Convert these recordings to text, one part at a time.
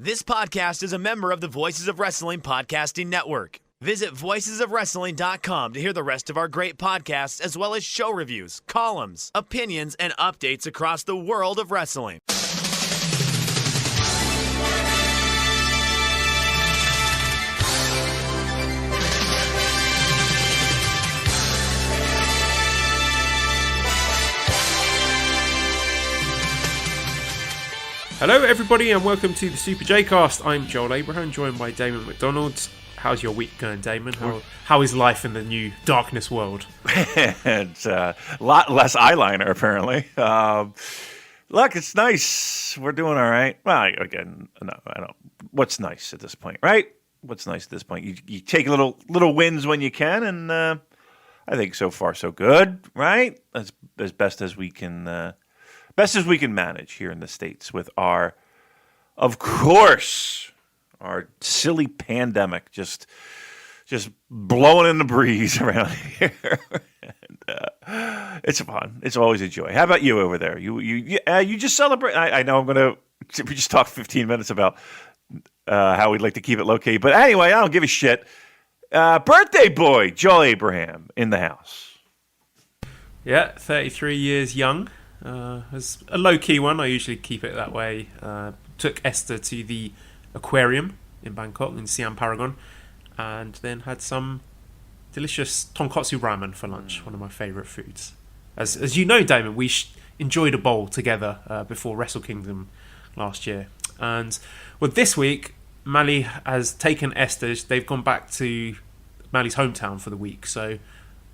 This podcast is a member of the Voices of Wrestling Podcasting Network. Visit voicesofwrestling.com to hear the rest of our great podcasts, as well as show reviews, columns, opinions, and updates across the world of wrestling. Hello everybody and welcome to the Super J-Cast. I'm Joel Abraham, joined by Damon McDonald. How's your week going, Damon? How is life in the new darkness world? It's a lot less eyeliner, apparently. Look, it's nice. We're doing all right. Well, again, no, I don't. What's nice at this point, right? What's nice at this point? You take little wins when you can, and I think so far so good, right? As best as we can. Best as we can manage here in the States with our, of course, our silly pandemic just blowing in the breeze around here. And, it's fun. It's always a joy. How about you over there? You just celebrate. I know we just talked 15 minutes about how we'd like to keep it low key, but anyway, I don't give a shit. Birthday boy Joel Abraham in the house. Yeah, 33 years young. As a low-key one, I usually keep it that way. Took Esther to the aquarium in Bangkok, in Siam Paragon, and then had some delicious tonkotsu ramen for lunch, one of my favourite foods. As you know, Damon, we enjoyed a bowl together before Wrestle Kingdom last year. And well, this week, Mali has taken Esther. They've gone back to Mali's hometown for the week, so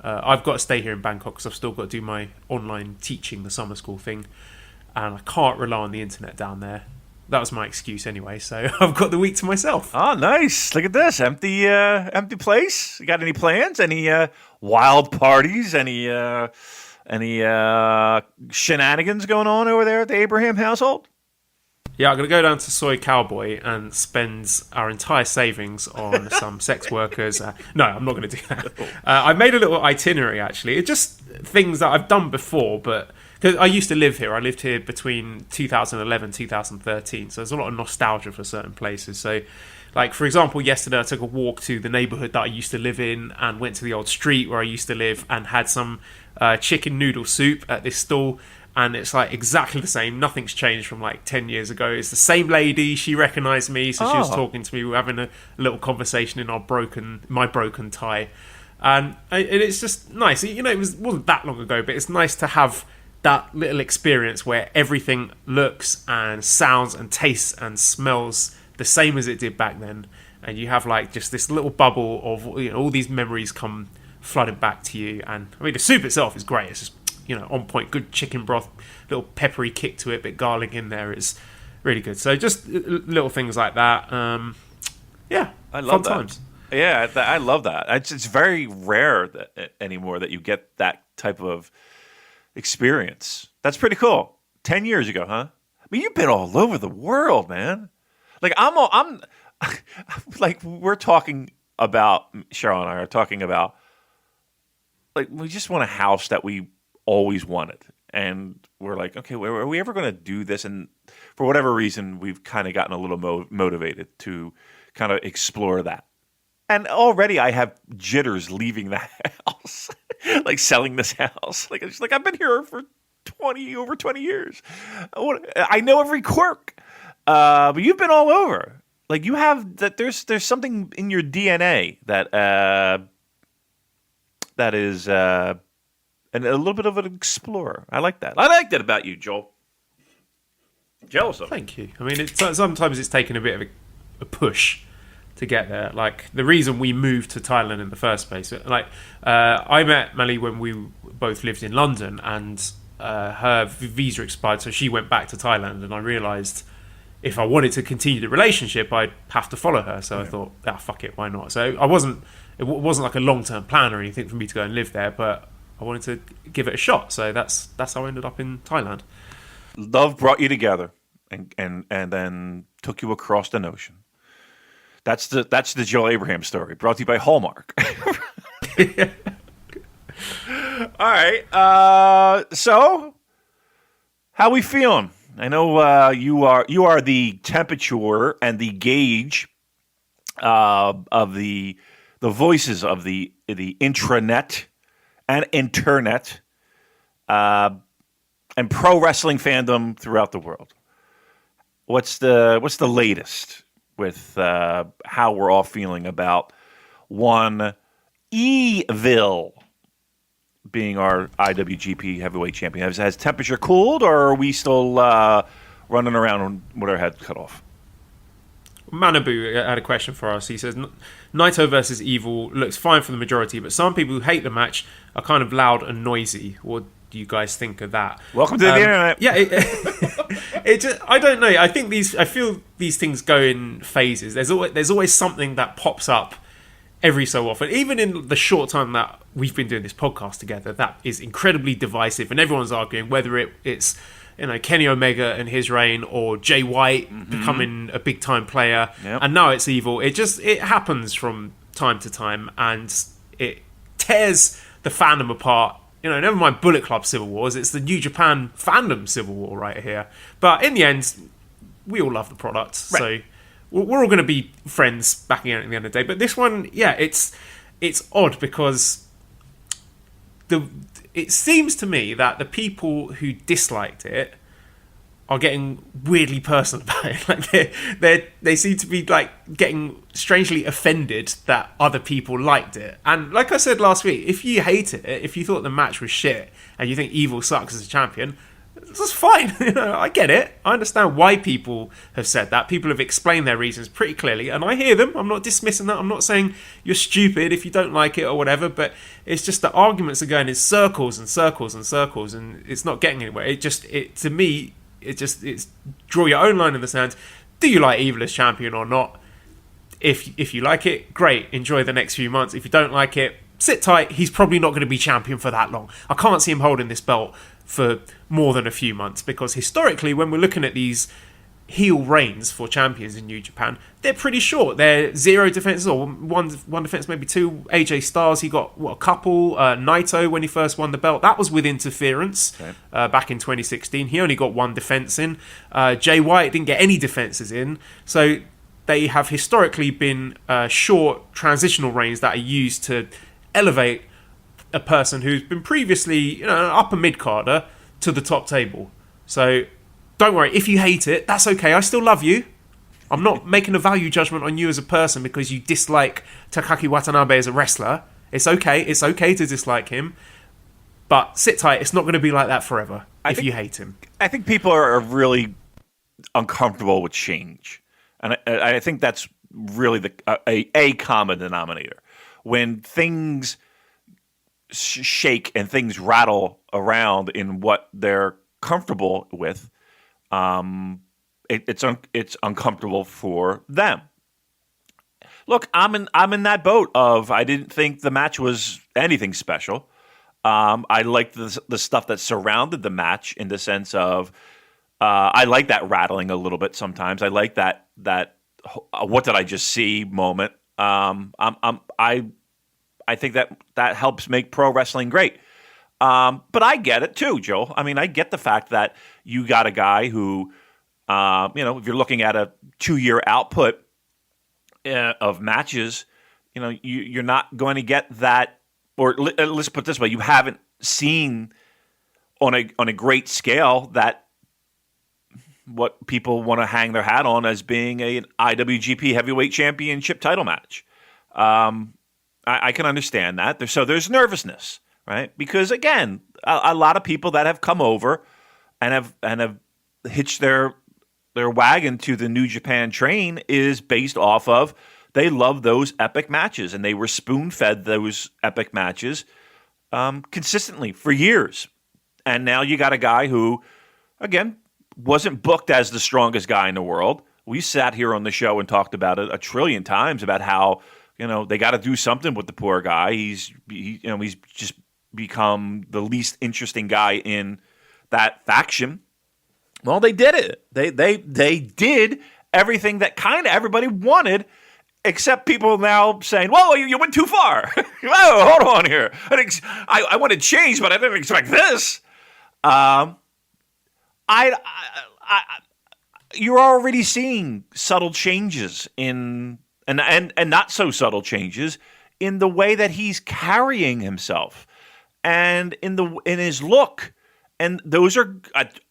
I've got to stay here in Bangkok because I've still got to do my online teaching, the summer school thing, and I can't rely on the internet down there. That was my excuse anyway, so I've got the week to myself. Oh, nice. Look at this. Empty place. You got any plans? Any wild parties? Any shenanigans going on over there at the Abraham household? Yeah, I'm going to go down to Soy Cowboy and spend our entire savings on some sex workers. No, I'm not going to do that. I made a little itinerary, actually. It's just things that I've done before, but because I used to live here. I lived here between 2011 and 2013, so there's a lot of nostalgia for certain places. So, like, for example, yesterday I took a walk to the neighbourhood that I used to live in and went to the old street where I used to live and had some chicken noodle soup at this stall. And it's like exactly the same. Nothing's changed from like 10 years ago. It's the same lady. She recognised me, so she was talking to me. We were having a little conversation in my broken Thai, and it's just nice. You know, it wasn't that long ago, but it's nice to have that little experience where everything looks and sounds and tastes and smells the same as it did back then, and you have like just this little bubble of all these memories come flooding back to you. And I mean, the soup itself is great. It's just on point, good chicken broth, little peppery kick to it, bit garlic in there is really good. So just little things like that. Yeah, I love fun that. Times. Yeah, I love that. It's very rare anymore that you get that type of experience. That's pretty cool. 10 years ago, huh? I mean, you've been all over the world, man. Like I'm like we're talking about, Cheryl and I are talking about, like, we just want a house that we always wanted, and we're like, okay, are we ever going to do this? And for whatever reason, we've kind of gotten a little motivated to kind of explore that. And already I have jitters leaving the house, like selling this house. Like, it's like I've been here for over 20 years. I know every quirk, but you've been all over. Like, you have that. There's something in your DNA that is. And a little bit of an explorer. I like that. I like that about you, Joel. Jealous of it. Thank you. I mean, sometimes it's taken a bit of a push to get there. Like, the reason we moved to Thailand in the first place. Like, I met Mali when we both lived in London, and her visa expired, so she went back to Thailand, and I realised if I wanted to continue the relationship, I'd have to follow her. So I thought, fuck it, why not? So it wasn't like a long-term plan or anything for me to go and live there, but I wanted to give it a shot, so that's how I ended up in Thailand. Love brought you together, and then took you across the ocean. That's the Joel Abraham story, brought to you by Hallmark. All right, so how we feeling? I know you are the temperature and the gauge of the voices of the intranet and internet and pro wrestling fandom throughout the world. What's the latest with how we're all feeling about one Evil being our IWGP Heavyweight Champion? Has temperature cooled, or are we still running around with our head cut off? Manabu had a question for us. He says, Naito versus Evil looks fine for the majority, but some people who hate the match are kind of loud and noisy. What do you guys think of that? Welcome to the internet. Yeah, it just, I don't know. I feel these things go in phases. There's always something that pops up every so often, even in the short time that we've been doing this podcast together, that is incredibly divisive, and everyone's arguing whether it's Kenny Omega and his reign, or Jay White becoming a big time player, and now it's Evil. It happens from time to time, and it tears the fandom apart. Never mind Bullet Club Civil Wars, it's the New Japan fandom Civil War right here. But in the end, we all love the product, right. So we're all going to be friends backing out at the end of the day. But this one, yeah, it's odd because it seems to me that the people who disliked it are getting weirdly personal about it. Like they seem to be like getting strangely offended that other people liked it. And like I said last week, if you hated it, if you thought the match was shit and you think Evil sucks as a champion, that's fine. I get it. I understand why people have said that. People have explained their reasons pretty clearly, and I hear them. I'm not dismissing that. I'm not saying you're stupid if you don't like it or whatever, but it's just the arguments are going in circles and circles and circles, and it's not getting anywhere. To me, it's draw your own line in the sand. Do you like Evil as champion or not? If you like it, great. Enjoy the next few months. If you don't like it, sit tight. He's probably not going to be champion for that long. I can't see him holding this belt for more than a few months, because historically, when we're looking at these heel reigns for champions in New Japan, they're pretty short. They're 0 defenses, or one defense, maybe 2. AJ Styles, he got a couple. Naito, when he first won the belt, that was with interference back in 2016. He only got 1 defense in. Jay White didn't get any defenses in. So they have historically been short transitional reigns that are used to elevate a person who's been previously an upper mid-carder to the top table. So don't worry, if you hate it, that's okay. I still love you. I'm not making a value judgment on you as a person because you dislike Takaki Watanabe as a wrestler. It's okay. It's okay to dislike him. But sit tight. It's not going to be like that forever if you hate him. I think people are really uncomfortable with change. And I think that's really a common denominator. When things shake and things rattle around in what they're comfortable with, it's uncomfortable for them. Look, I'm in that boat of I didn't think the match was anything special. I liked the stuff that surrounded the match in the sense of I like that rattling a little bit sometimes. I like that what did I just see moment. I think that helps make pro wrestling great. But I get it too, Joe. I mean, I get the fact that you got a guy who, if you're looking at a 2-year output of matches, you're not going to get that. Or let's put it this way: you haven't seen on a great scale that what people want to hang their hat on as being an IWGP Heavyweight Championship title match. I can understand that. There's nervousness, right? Because again, a lot of people that have come over and have hitched their wagon to the New Japan train is based off of they love those epic matches, and they were spoon-fed those epic matches consistently for years. And now you got a guy who, again, wasn't booked as the strongest guy in the world. We sat here on the show and talked about it a trillion times about how they got to do something with the poor guy. He's just become the least interesting guy in that faction. Well, they did it. They did everything that kind of everybody wanted, except people now saying, "Whoa, you went too far." Whoa, hold on here. I wanted change, but I didn't expect this. I you're already seeing subtle changes in and not so subtle changes in the way that he's carrying himself and in his look. And those are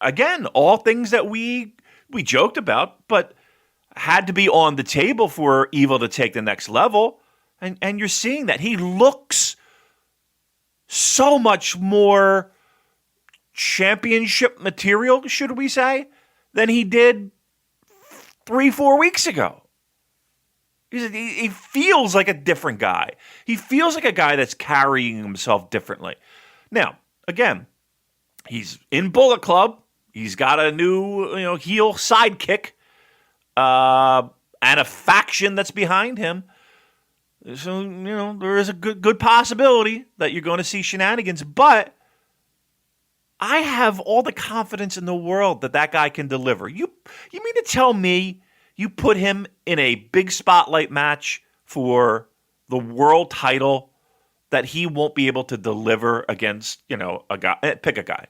again all things that we joked about, but had to be on the table for Evil to take the next level. And you're seeing that he looks so much more championship material, should we say, than he did 3-4 weeks ago. He feels like a different guy. He feels like a guy that's carrying himself differently. Now, again, he's in Bullet Club. He's got a new, heel sidekick, and a faction that's behind him. So, there is a good possibility that you're going to see shenanigans, but I have all the confidence in the world that guy can deliver. You mean to tell me you put him in a big spotlight match for the world title that he won't be able to deliver against, a guy, pick a guy,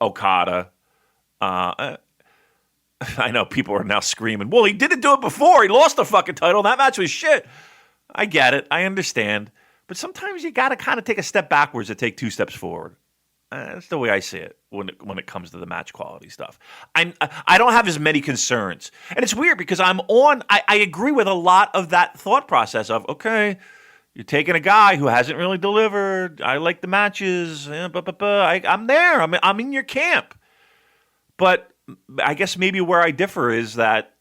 Okada. I know people are now screaming, well, he didn't do it before. He lost the fucking title. That match was shit. I get it. I understand. But sometimes you got to kind of take a step backwards to take 2 steps forward. That's the way I see it when it comes to the match quality stuff. I don't have as many concerns. And it's weird because I agree with a lot of that thought process of, okay, you're taking a guy who hasn't really delivered. I like the matches. I'm there. I'm in your camp. But I guess maybe where I differ is that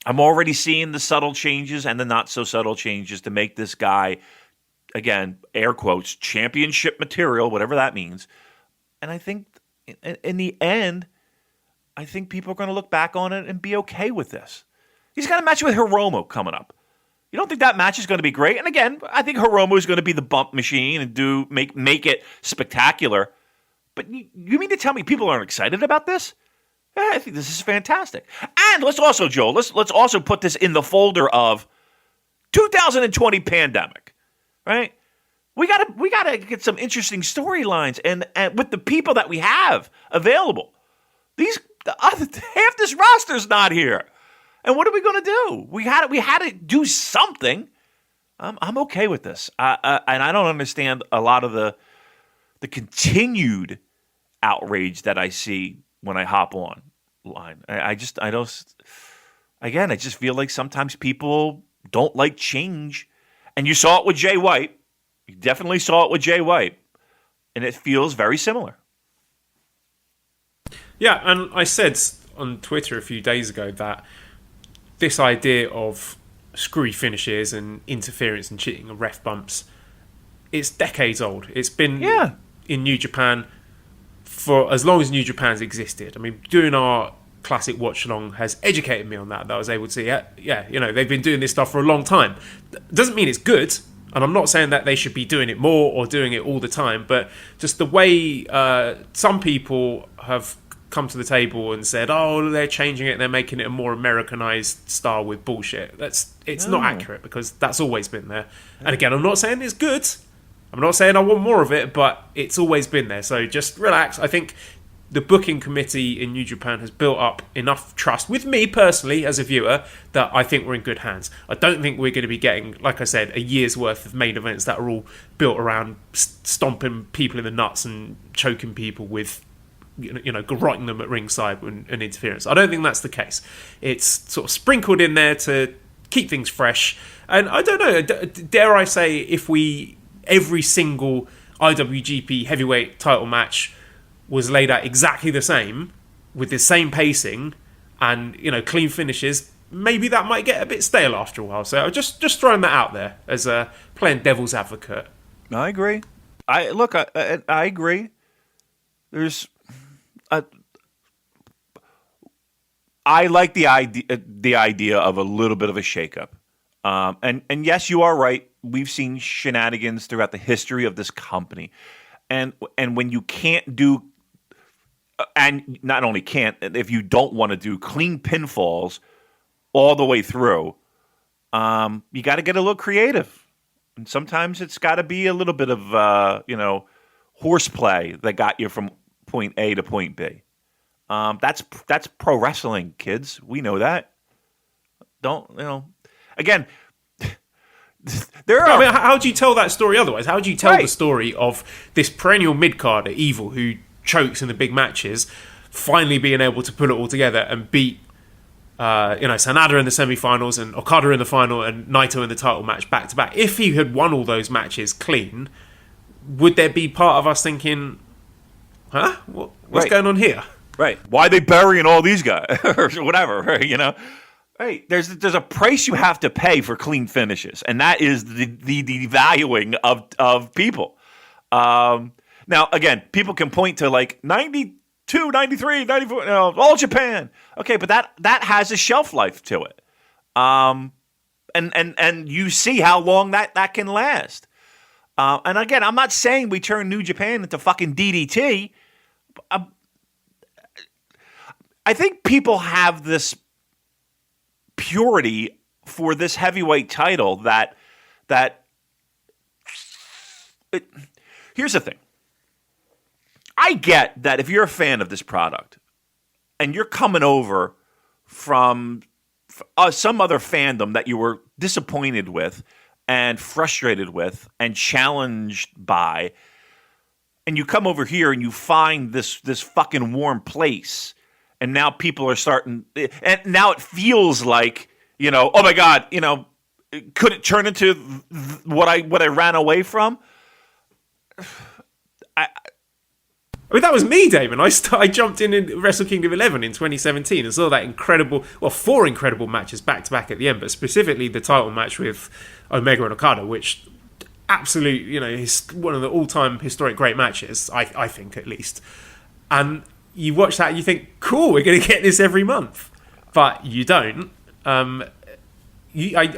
I'm already seeing the subtle changes and the not so subtle changes to make this guy, again, air quotes, championship material, whatever that means. And I think in the end, I think people are going to look back on it and be okay with this. He's got a match with Hiromu coming up. You don't think that match is going to be great? And again, I think Hiromu is going to be the bump machine and make it spectacular. But you mean to tell me people aren't excited about this? I think this is fantastic. And let's also, Joel, let's also put this in the folder of 2020 pandemic, right? We gotta get some interesting storylines and with the people that we have available. Half this roster's not here, and what are we gonna do? We had to do something. I'm okay with this, and I don't understand a lot of the continued outrage that I see when I hop on line. I just feel like sometimes people don't like change. And you saw it with Jay White. You definitely saw it with Jay White. And it feels very similar. Yeah, and I said on Twitter a few days ago that this idea of screwy finishes and interference and cheating and ref bumps, it's decades old. It's been in New Japan for as long as New Japan's existed. I mean, doing our classic watch-along has educated me on that I was able to see, they've been doing this stuff for a long time. Doesn't mean it's good, and I'm not saying that they should be doing it more or doing it all the time, but just the way some people have come to the table and said, oh, they're changing it, they're making it a more Americanized style with bullshit. It's not accurate, because that's always been there. And again, I'm not saying it's good. I'm not saying I want more of it, but it's always been there. So just relax. I think the booking committee in New Japan has built up enough trust with me personally as a viewer that I think we're in good hands. I don't think we're going to be getting, like I said, a year's worth of main events that are all built around stomping people in the nuts and choking people with, garroting them at ringside and interference. I don't think that's the case. It's sort of sprinkled in there to keep things fresh. And I don't know, dare I say, if every single IWGP heavyweight title match was laid out exactly the same, with the same pacing and clean finishes, maybe that might get a bit stale after a while. So just throwing that out there as playing devil's advocate. I agree. I agree. I like the idea of a little bit of a shakeup. And yes, you are right. We've seen shenanigans throughout the history of this company. And when you can't do, and not only can't, if you don't want to do clean pinfalls all the way through, you got to get a little creative. And sometimes it's got to be a little bit of, horseplay that got you from point A to point B. That's pro wrestling, kids. We know that. Again, there are. I mean, how do you tell that story otherwise? How do you tell Right. the story of this perennial mid-carder, Evil, who chokes in the big matches, finally being able to put it all together and beat, Sanada in the semi-finals and Okada in the final and Naito in the title match back to back? If he had won all those matches clean, would there be part of us thinking, huh? What's Right. going on here? Right. Why are they burying all these guys or whatever? Right. Right. There's a price you have to pay for clean finishes, and that is the devaluing of people. Now, again, people can point to like 92, 93, 94, all Japan. Okay, but that has a shelf life to it. And you see how long that can last. And again, I'm not saying we turn New Japan into fucking DDT. I think people have this purity for this heavyweight title that here's the thing. I get that if you're a fan of this product and you're coming over from some other fandom that you were disappointed with and frustrated with and challenged by, and you come over here and you find this fucking warm place, and now people are starting, and now it feels like, oh my God, could it turn into what I ran away from? I mean, that was me, Damon. I jumped in Wrestle Kingdom 11 in 2017 and saw that four incredible matches back to back at the end, but specifically the title match with Omega and Okada, which absolute, is one of the all-time historic great matches, I think at least. And you watch that and you think, cool, we're going to get this every month, but you don't. I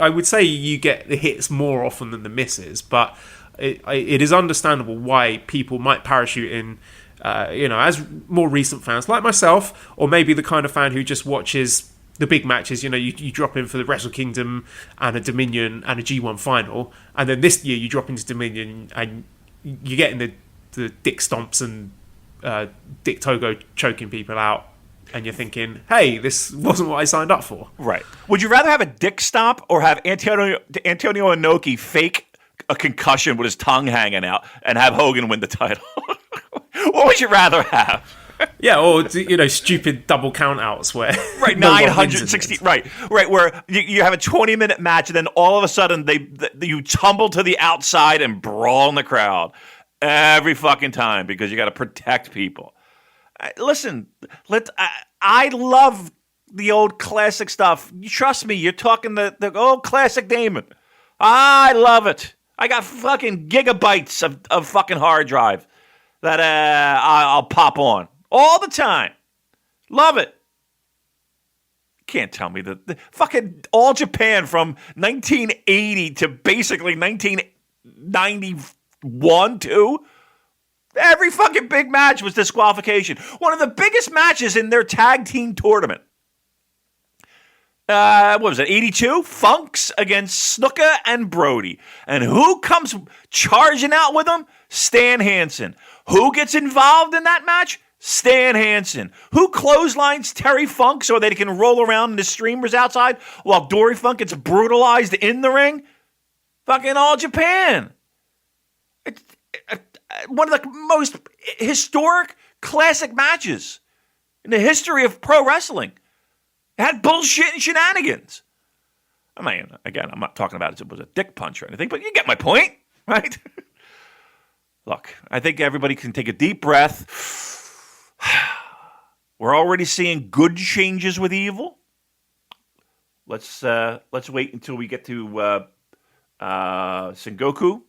would say you get the hits more often than the misses, but it is understandable why people might parachute in. As more recent fans like myself, or maybe the kind of fan who just watches the big matches, you drop in for the Wrestle Kingdom and a Dominion and a G1 final, and then this year you drop into Dominion and you get in the Dick Stomps and Dick Togo choking people out, and you're thinking, hey, this wasn't what I signed up for. Right. Would you rather have a Dick Stomp or have Antonio Inoki fake a concussion with his tongue hanging out and have Hogan win the title? What would you rather have? Yeah, or stupid double count outs where right, no one 960 wins right where you have a 20-minute match and then all of a sudden you tumble to the outside and brawl in the crowd every fucking time because you got to protect people. Listen, I love the old classic stuff. You trust me, you're talking the old classic Damon. I love it. I got fucking gigabytes of fucking hard drive that I'll pop on all the time. Love it. Can't tell me that the fucking All Japan from 1980 to basically 1991 too. Every fucking big match was disqualification. One of the biggest matches in their tag team tournament. What was it, 82? Funks against Snuka and Brody. And who comes charging out with them? Stan Hansen. Who gets involved in that match? Stan Hansen. Who clotheslines Terry Funk so they can roll around in the streamers outside while Dory Funk gets brutalized in the ring? Fucking All Japan. It's one of the most historic classic matches in the history of pro wrestling. It had bullshit and shenanigans. I mean, again, I'm not talking about it was a dick punch or anything, but you get my point, right? Look, I think everybody can take a deep breath. We're already seeing good changes with Evil. Let's wait until we get to Sengoku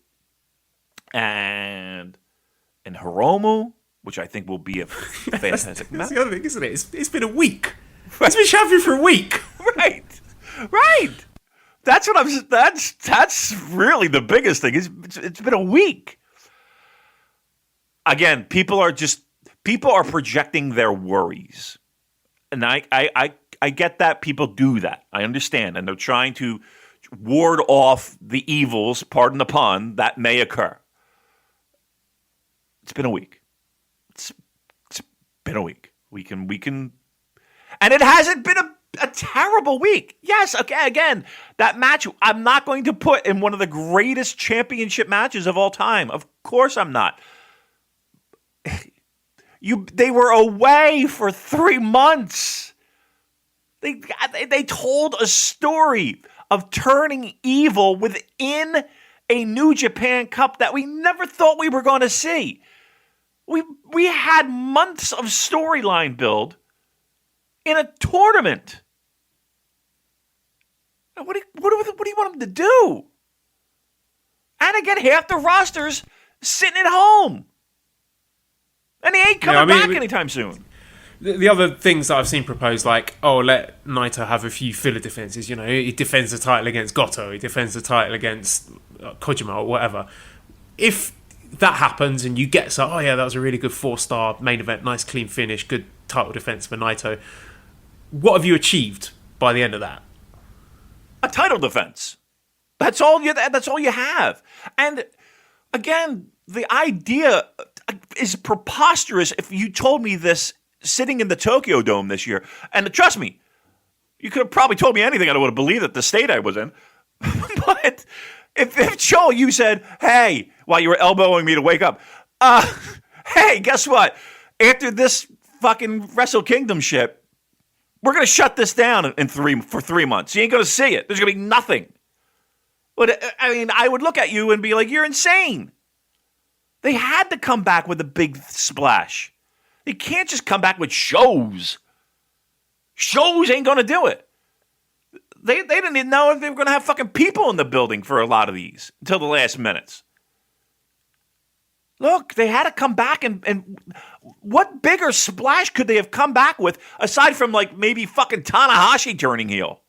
and Hiromu, which I think will be a fantastic match. That's the other thing, isn't it? It's been a week. It's been champion for a week. Right. That's what that's really the biggest thing. It's been a week. Again, people are projecting their worries. And I get that people do that. I understand. And they're trying to ward off the evils, pardon the pun, that may occur. It's been a week. It's been a week. We can, and it hasn't been a terrible week. Yes, okay, again, that match I'm not going to put in one of the greatest championship matches of all time. Of course I'm not. They were away for 3 months. They told a story of turning evil within a New Japan Cup that we never thought we were going to see. We had months of storyline build in a tournament. What do you want them to do? And again, half the roster's sitting at home. And he ain't coming back anytime soon. The other things that I've seen proposed, like, let Naito have a few filler defenses. He defends the title against Goto. He defends the title against Kojima or whatever. If that happens and you get that was a really good 4-star main event, nice clean finish, good title defense for Naito. What have you achieved by the end of that? A title defense. That's all you have. And again, the idea is preposterous if you told me this sitting in the Tokyo Dome this year. And trust me, you could have probably told me anything. I would have believed it, the state I was in. But if Joel, you said, hey, while you were elbowing me to wake up, hey, guess what? After this fucking Wrestle Kingdom shit, we're going to shut this down for 3 months. You ain't going to see it. There's going to be nothing. But I mean, I would look at you and be like, you're insane. They had to come back with a big splash. They can't just come back with shows. Shows ain't going to do it. They didn't even know if they were going to have fucking people in the building for a lot of these until the last minutes. Look, they had to come back and what bigger splash could they have come back with aside from like maybe fucking Tanahashi turning heel?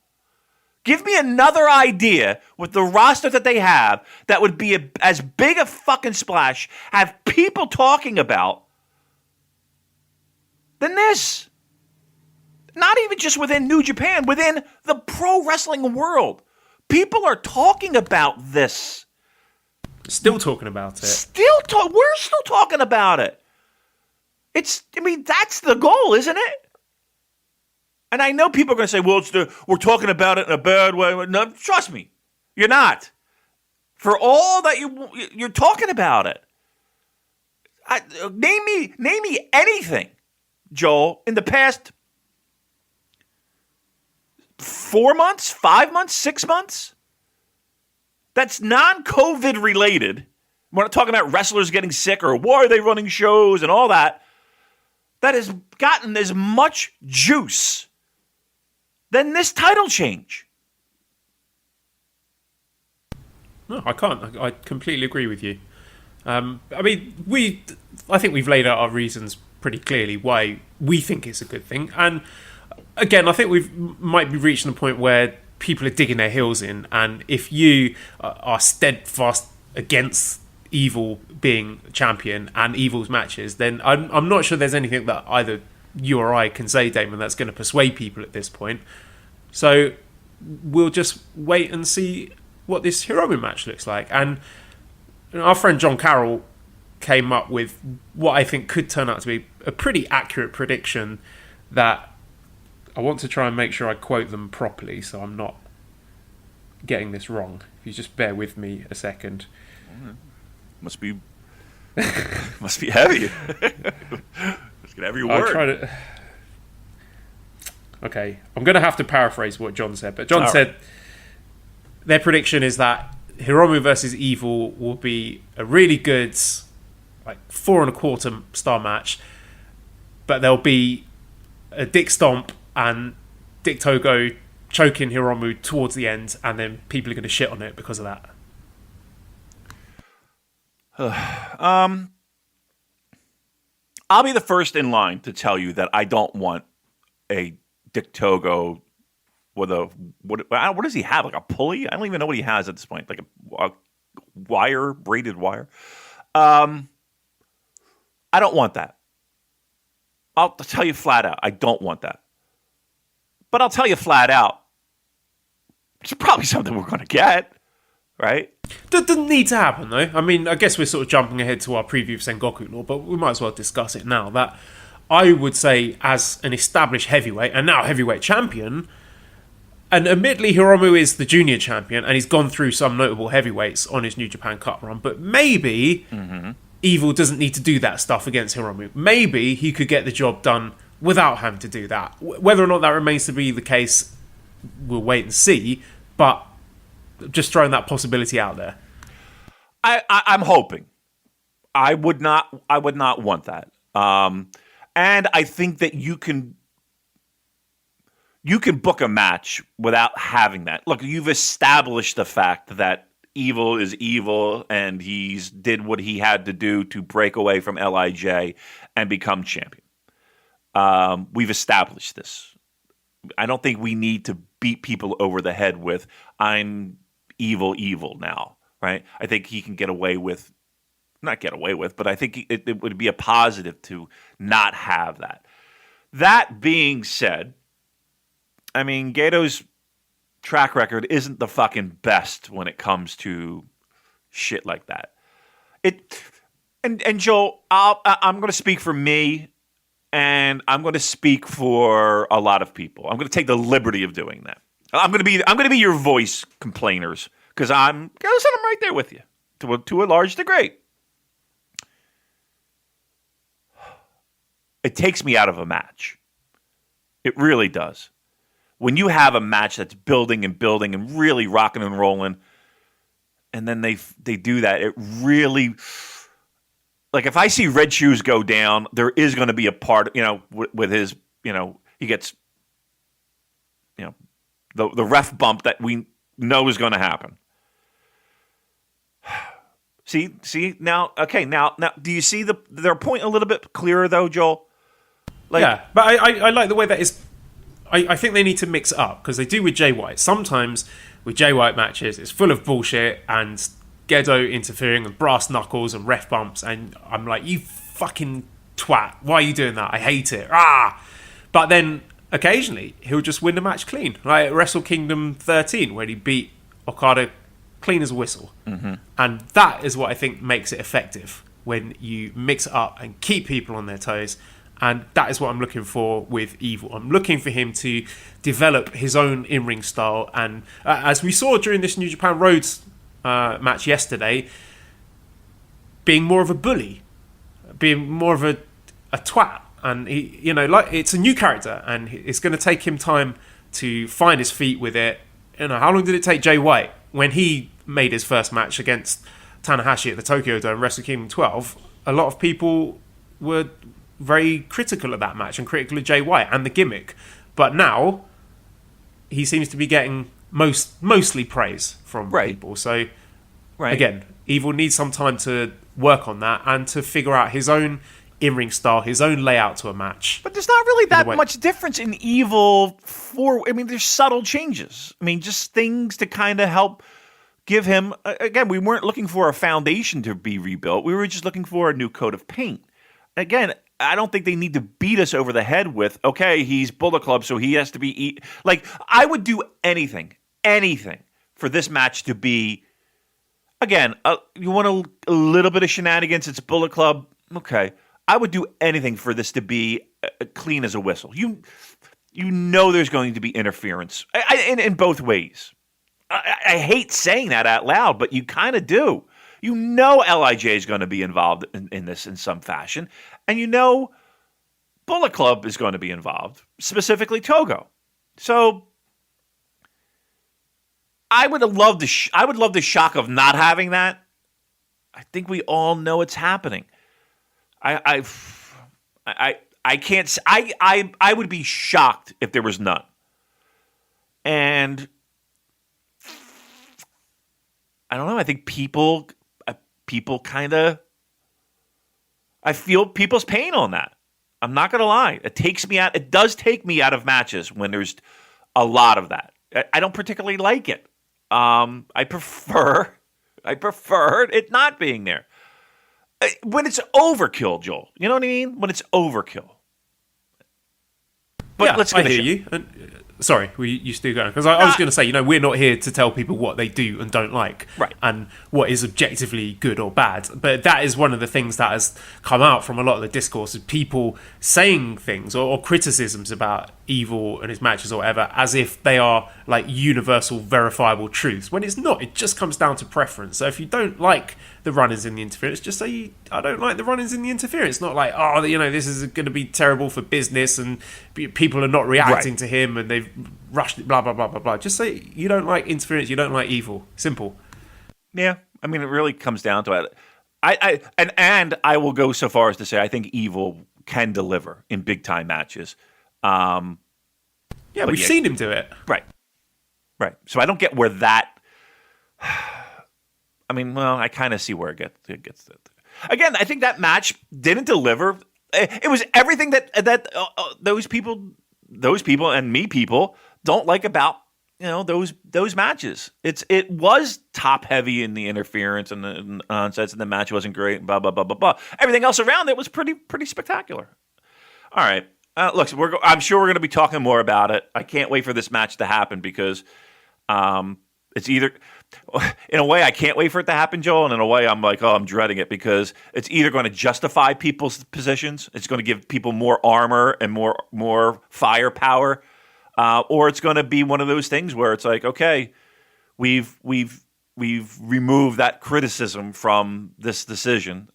Give me another idea with the roster that they have that would be as big a fucking splash, have people talking about than this. Not even just within New Japan, within the pro wrestling world. People are talking about this. Still talking about it. We're still talking about it. That's the goal, isn't it? And I know people are going to say, well, we're talking about it in a bad way. No, trust me, you're not. For all that you're talking about it. Name me anything, Joel, in the past 4 months, 5 months, 6 months, that's non-COVID related. We're not talking about wrestlers getting sick or why are they running shows and all that. That has gotten as much juice than this title change. No, I can't. I completely agree with you. I think we've laid out our reasons pretty clearly why we think it's a good thing. And again, I think might be reaching the point where people are digging their heels in. And if you are steadfast against Evil being champion and Evil's matches, then I'm not sure there's anything that either you or I can say, Damon, that's going to persuade people at this point. So we'll just wait and see what this Hiromu match looks like. And our friend John Carroll came up with what I think could turn out to be a pretty accurate prediction that I want to try and make sure I quote them properly so I'm not getting this wrong. If you just bear with me a second. Must be heavy. Let's get every word. Okay, I'm going to have to paraphrase what John said, but John said their prediction is that Hiromu versus Evil will be a really good, like 4.25 star match, but there'll be a dick stomp and Dick Togo choking Hiromu towards the end, and then people are going to shit on it because of that. I'll be the first in line to tell you that I don't want a Dick Togo with what does he have? Like a pulley? I don't even know what he has at this point. Like a wire, braided wire. I don't want that. I'll tell you flat out, I don't want that. But I'll tell you flat out, it's probably something we're going to get, right? That doesn't need to happen, though. I mean, I guess we're sort of jumping ahead to our preview of Sengoku Lord, but we might as well discuss it now. That I would say as an established heavyweight and now heavyweight champion, and admittedly Hiromu is the junior champion and he's gone through some notable heavyweights on his New Japan Cup run, but maybe Evil doesn't need to do that stuff against Hiromu. Maybe he could get the job done without having to do that. Whether or not that remains to be the case, we'll wait and see, but just throwing that possibility out there. I'm hoping. I would not want that. And I think that you can book a match without having that. Look, you've established the fact that Evil is evil and he's did what he had to do to break away from LIJ and become champion. We've established this. I don't think we need to beat people over the head with I'm evil now, right? I think he can get away with, not get away with, but I think it would be a positive to not have that. That being said, I mean, Gato's track record isn't the fucking best when it comes to shit like that. And Joel, I'm going to speak for me, and I'm going to speak for a lot of people. I'm going to take the liberty of doing that. I'm going to be your voice, complainers, because I'm right there with you to a large degree. It takes me out of a match. It really does. When you have a match that's building and really rocking and rolling, and then they do that, it really, like if I see Red Shoes go down, there is going to be a part, with his, he gets, the ref bump that we know is going to happen. See now, okay, now do you see their point a little bit clearer though, Joel? Yeah, but I like the way that is. I think they need to mix it up because they do with Jay White. Sometimes with Jay White matches, it's full of bullshit and Gedo interfering and brass knuckles and ref bumps, and I'm like, you fucking twat! Why are you doing that? I hate it. But then occasionally he'll just win the match clean, like Wrestle Kingdom 13, where he beat Okada clean as a whistle, and that is what I think makes it effective when you mix it up and keep people on their toes. And that is what I'm looking for with Evil. I'm looking for him to develop his own in-ring style. And as we saw during this New Japan Roads match yesterday, being more of a bully, being more of a twat. And, it's a new character. And it's going to take him time to find his feet with it. How long did it take Jay White when he made his first match against Tanahashi at the Tokyo Dome, Wrestle Kingdom 12? A lot of people were very critical of that match and critical of Jay White and the gimmick, but now he seems to be getting mostly praise from people. So again, Evil needs some time to work on that and to figure out his own in-ring style, his own layout to a match. But there's not really that much difference in Evil there's subtle changes. Just things to kind of help give him, again, we weren't looking for a foundation to be rebuilt. We were just looking for a new coat of paint. Again, I don't think they need to beat us over the head with, okay, he's Bullet Club, so he has to be... I would do anything for this match to be... Again, you want a little bit of shenanigans, it's Bullet Club, okay. I would do anything for this to be clean as a whistle. You know there's going to be interference in both ways. I hate saying that out loud, but you kind of do. You know LIJ is going to be involved in this in some fashion. And you know Bullet Club is going to be involved, specifically Togo. So I would love the shock of not having that. I think we all know it's happening. I can't. I would be shocked if there was none. And I don't know. I think people kind of. I feel people's pain on that. I'm not gonna lie. It does take me out of matches when there's a lot of that. I don't particularly like it. I prefer it not being there. When it's overkill, Joel. You know what I mean? When it's overkill. But yeah, let's I hear you. And Sorry, you still going? Because I was going to say, we're not here to tell people what they do and don't like, right, and what is objectively good or bad. But that is one of the things that has come out from a lot of the discourse of people saying things or criticisms about Evil and his matches or whatever as if they are like universal, verifiable truths. When it's not, it just comes down to preference. So if you don't like the run-ins in the interference, just say I don't like the run-ins in the interference. Not like this is going to be terrible for business and people are not reacting to him and they've rushed it, blah blah blah blah blah. Just say you don't like interference, you don't like Evil. Simple. Yeah, I mean it really comes down to it. I will go so far as to say I think Evil can deliver in big time matches. We've seen him do it. Right. So I don't get where that. I mean, well, I kind of see where it gets. Again, I think that match didn't deliver. It was everything that those people and me people don't like about those matches. It was top heavy in the interference and the onsets, and the match wasn't great. Blah blah blah blah blah. Everything else around it was pretty spectacular. All right. Look, I'm sure we're going to be talking more about it. I can't wait for this match to happen because it's either, in a way, I can't wait for it to happen, Joel, and in a way, I'm like, I'm dreading it because it's either going to justify people's positions, it's going to give people more armor and more firepower, or it's going to be one of those things where it's like, okay, we've removed that criticism from this decision.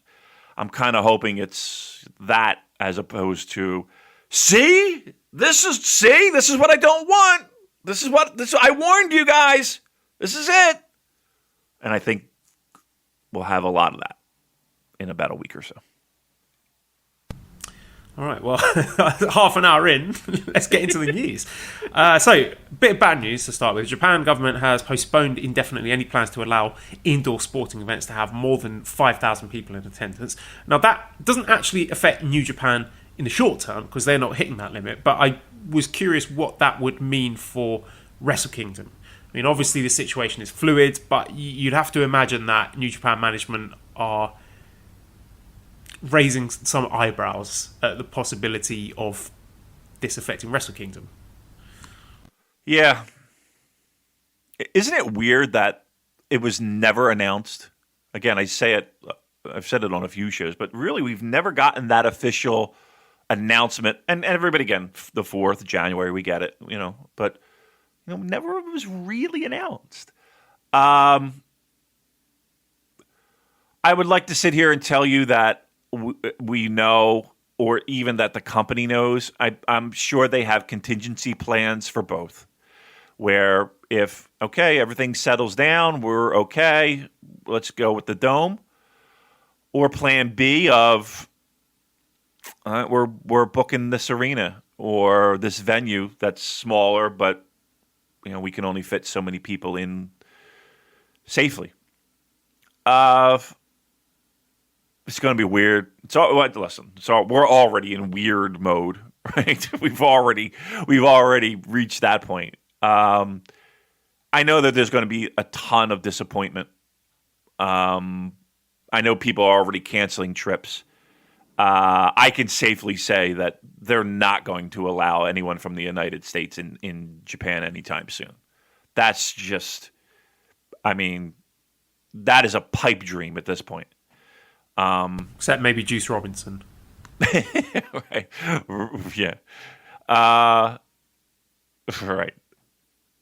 I'm kind of hoping it's that as opposed to. This is what I don't want. This I warned you guys. This is it. And I think we'll have a lot of that in about a week or so. All right, well, half an hour in, let's get into the news. So, bit of bad news to start with. Japan government has postponed indefinitely any plans to allow indoor sporting events to have more than 5,000 people in attendance. Now, that doesn't actually affect New Japan in the short term because they're not hitting that limit, but I was curious what that would mean for Wrestle Kingdom. I mean, obviously the situation is fluid, but you'd have to imagine that New Japan management are raising some eyebrows at the possibility of this affecting Wrestle Kingdom. Yeah. Isn't it weird that it was never announced? Again, I've said it on a few shows, but really we've never gotten that official announcement, and everybody, again, the 4th of January, we get it, but never was really announced. I would like to sit here and tell you that we know, or even that the company knows. I'm sure they have contingency plans for both, where if, everything settles down, we're okay, let's go with the Dome, or plan B of, we're booking this arena or this venue that's smaller, but we can only fit so many people in safely. It's going to be weird. Listen. So we're already in weird mode, right? We've already reached that point. I know that there's going to be a ton of disappointment. I know people are already canceling trips. I can safely say that they're not going to allow anyone from the United States in Japan anytime soon. That's just, that is a pipe dream at this point. Except maybe Juice Robinson. Right. Yeah. Right.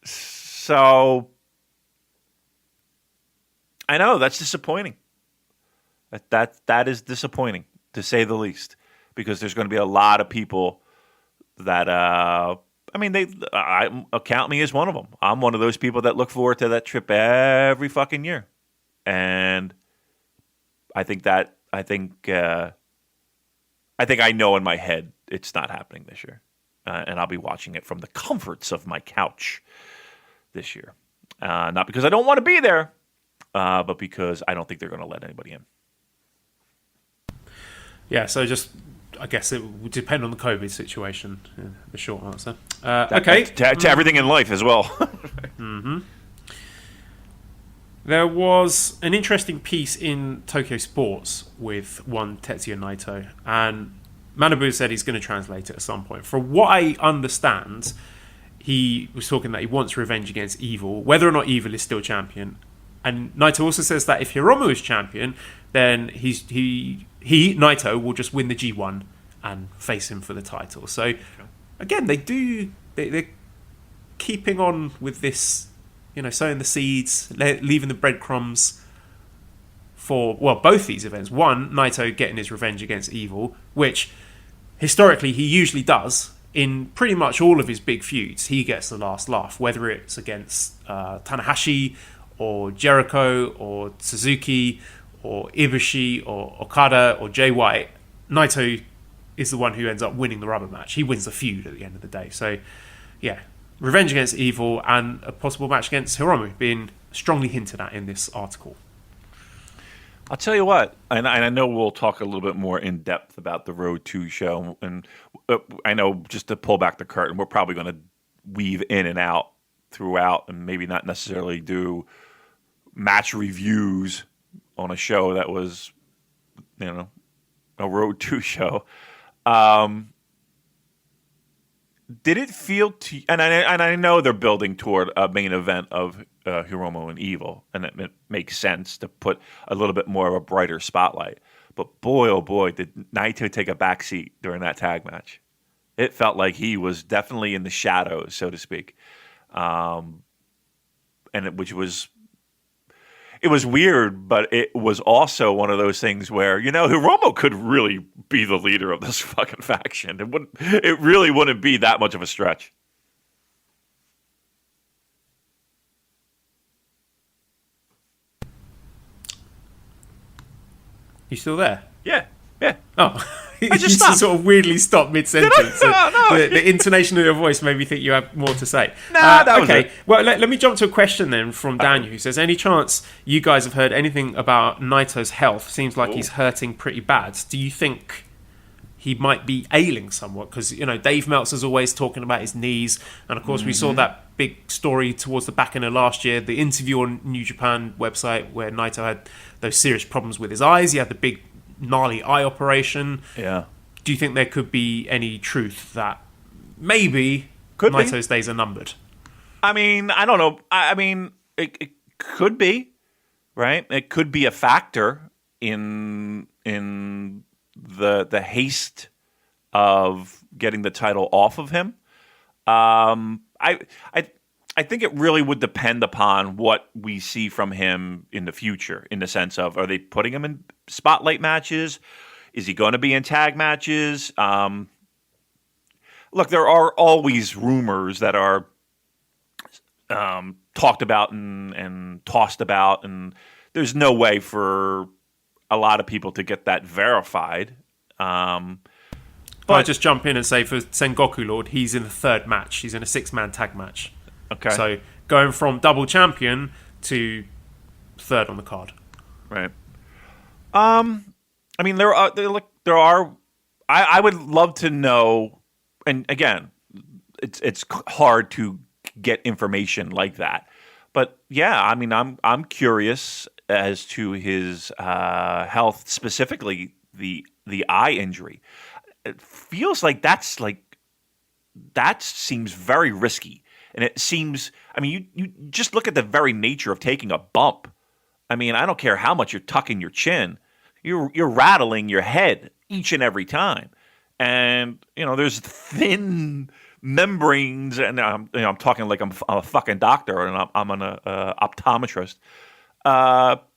So, I know, that's disappointing. That is disappointing, to say the least, because there's going to be a lot of people that count me as one of them. I'm one of those people that look forward to that trip every fucking year, and I think I know in my head it's not happening this year, and I'll be watching it from the comforts of my couch this year, not because I don't want to be there, but because I don't think they're going to let anybody in. Yeah, so I guess it would depend on the COVID situation, the short answer. Okay. To everything in life as well. Mm-hmm. There was an interesting piece in Tokyo Sports with one Tetsuya Naito, and Manabu said he's going to translate it at some point. From what I understand, he was talking that he wants revenge against Evil, whether or not Evil is still champion. And Naito also says that if Hiromu is champion, then Naito will just win the G1 and face him for the title. So again, they're keeping on with this, sowing the seeds, leaving the breadcrumbs for, both these events. One, Naito getting his revenge against Evil, which historically he usually does. In pretty much all of his big feuds, he gets the last laugh, whether it's against Tanahashi or Jericho or Suzuki or Ibushi or Okada or Jay White. Naito is the one who ends up winning the rubber match. He wins the feud at the end of the day. So, yeah, revenge against Evil and a possible match against Hiromu being strongly hinted at in this article. I'll tell you what, and I know we'll talk a little bit more in depth about the Road 2 show, and I know just to pull back the curtain, we're probably going to weave in and out throughout and maybe not necessarily do match reviews on a show that was, a Road 2 show. Did it feel to you, and I know they're building toward a main event of Hiromu and Evil, and it makes sense to put a little bit more of a brighter spotlight. But boy, oh boy, did Naito take a backseat during that tag match. It felt like he was definitely in the shadows, so to speak, it was weird, but it was also one of those things where, Hiromu could really be the leader of this fucking faction. It really wouldn't be that much of a stretch. You still there? Yeah. Oh, I just stopped. sort of weirdly stopped mid-sentence. No. The intonation of your voice made me think you had more to say. That was okay. it. Well, let me jump to a question then from Daniel, who says, any chance you guys have heard anything about Naito's health? Seems like he's hurting pretty bad. Do you think he might be ailing somewhat? Because, Dave Meltzer's always talking about his knees. And, of course, we saw that big story towards the back end of last year, the interview on New Japan website where Naito had those serious problems with his eyes. He had the big gnarly eye operation. Yeah. Do you think there could be any truth that maybe Naito's days are numbered? I mean, I don't know. I mean, it could be, right? It could be a factor in the haste of getting the title off of him. I think it really would depend upon what we see from him in the future, in the sense of, are they putting him in spotlight matches? Is he going to be in tag matches? Look, there are always rumors that are talked about and tossed about, and there's no way for a lot of people to get that verified. But I just jump in and say for Sengoku Lord, he's in the third match. He's in a 6-man tag match. Okay. So going from double champion to third on the card. Right. I mean, there are. I would love to know, and again, it's hard to get information like that. But yeah, I mean, I'm curious as to his health, specifically the eye injury. It feels like that seems very risky. And it seems, I mean, you just look at the very nature of taking a bump. I mean, I don't care how much you're tucking your chin. You're rattling your head each and every time. And, there's thin membranes, and I'm talking like I'm a fucking doctor and I'm an optometrist. But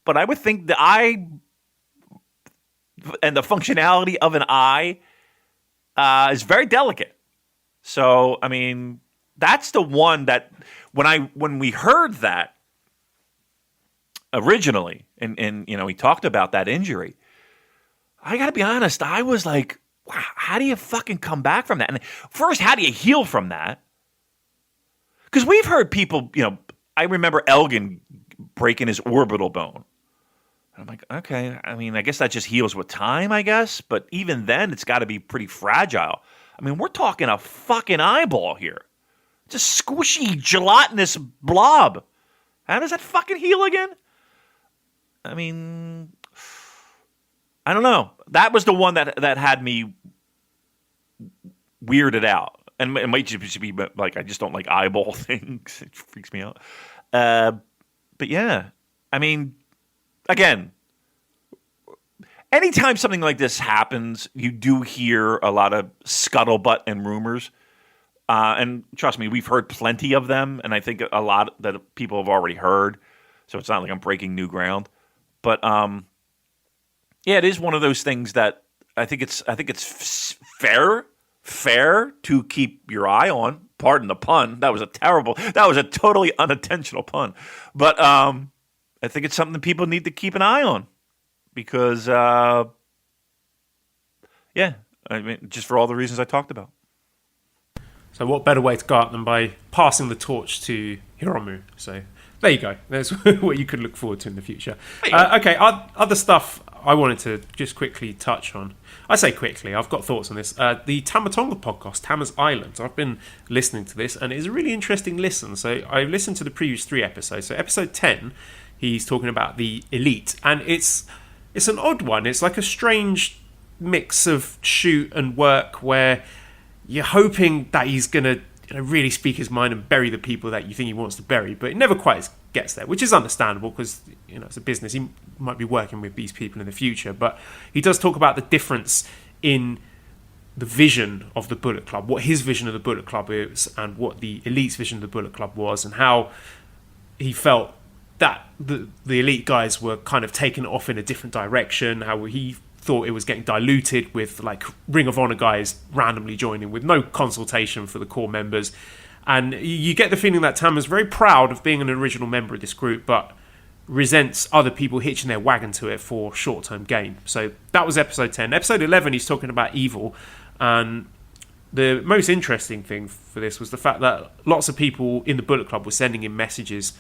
I would think the eye and the functionality of an eye is very delicate. So, I mean, that's the one that when we heard that originally, and he talked about that injury, I got to be honest, I was like, wow, how do you fucking come back from that? And first, how do you heal from that? Because we've heard people, I remember Elgin breaking his orbital bone. And I'm like, okay, I mean, I guess that just heals with time, I guess. But even then, it's got to be pretty fragile. I mean, we're talking a fucking eyeball here. It's a squishy, gelatinous blob. How does that fucking heal again? I mean, I don't know. That was the one that had me weirded out. and it might just be like I just don't like eyeball things. It freaks me out. But yeah, I mean, again, anytime something like this happens, you do hear a lot of scuttlebutt and rumors. And trust me, we've heard plenty of them, and I think a lot that people have already heard. So it's not like I'm breaking new ground. But yeah, it is one of those things that I think it's fair to keep your eye on. Pardon the pun. That was a totally unintentional pun. But I think it's something people need to keep an eye on because, yeah, I mean, just for all the reasons I talked about. So what better way to go out than by passing the torch to Hiromu? So there you go. There's what you could look forward to in the future. Okay, other stuff I wanted to just quickly touch on. I say quickly, I've got thoughts on this. The Tamatonga podcast, Tama's Island. I've been listening to this, and it's a really interesting listen. So I listened to the previous 3 episodes. So episode 10, he's talking about the elite, and it's an odd one. It's like a strange mix of shoot and work where you're hoping that he's going to really speak his mind and bury the people that you think he wants to bury, but it never quite gets there, which is understandable because it's a business. He might be working with these people in the future, but he does talk about the difference in the vision of the Bullet Club, what his vision of the Bullet Club is, and what the elite's vision of the Bullet Club was, and how he felt that the elite guys were kind of taken off in a different direction, how he thought it was getting diluted with like Ring of Honor guys randomly joining with no consultation for the core members. And you get the feeling that Tam is very proud of being an original member of this group, but resents other people hitching their wagon to it for short-term gain. So that was episode 10. Episode 11, he's talking about Evil. And the most interesting thing for this was the fact that lots of people in the Bullet Club were sending him messages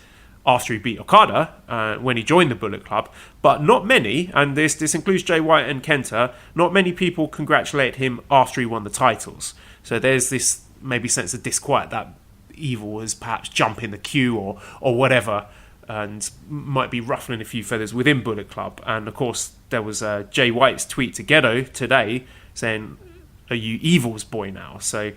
after he beat Okada, when he joined the Bullet Club, but not many, and this includes Jay White and Kenta, not many people congratulated him after he won the titles. So there's this maybe sense of disquiet that Evil was perhaps jumping the queue or whatever, and might be ruffling a few feathers within Bullet Club. And of course, there was Jay White's tweet to Gedo today saying, "Are you Evil's boy now?" So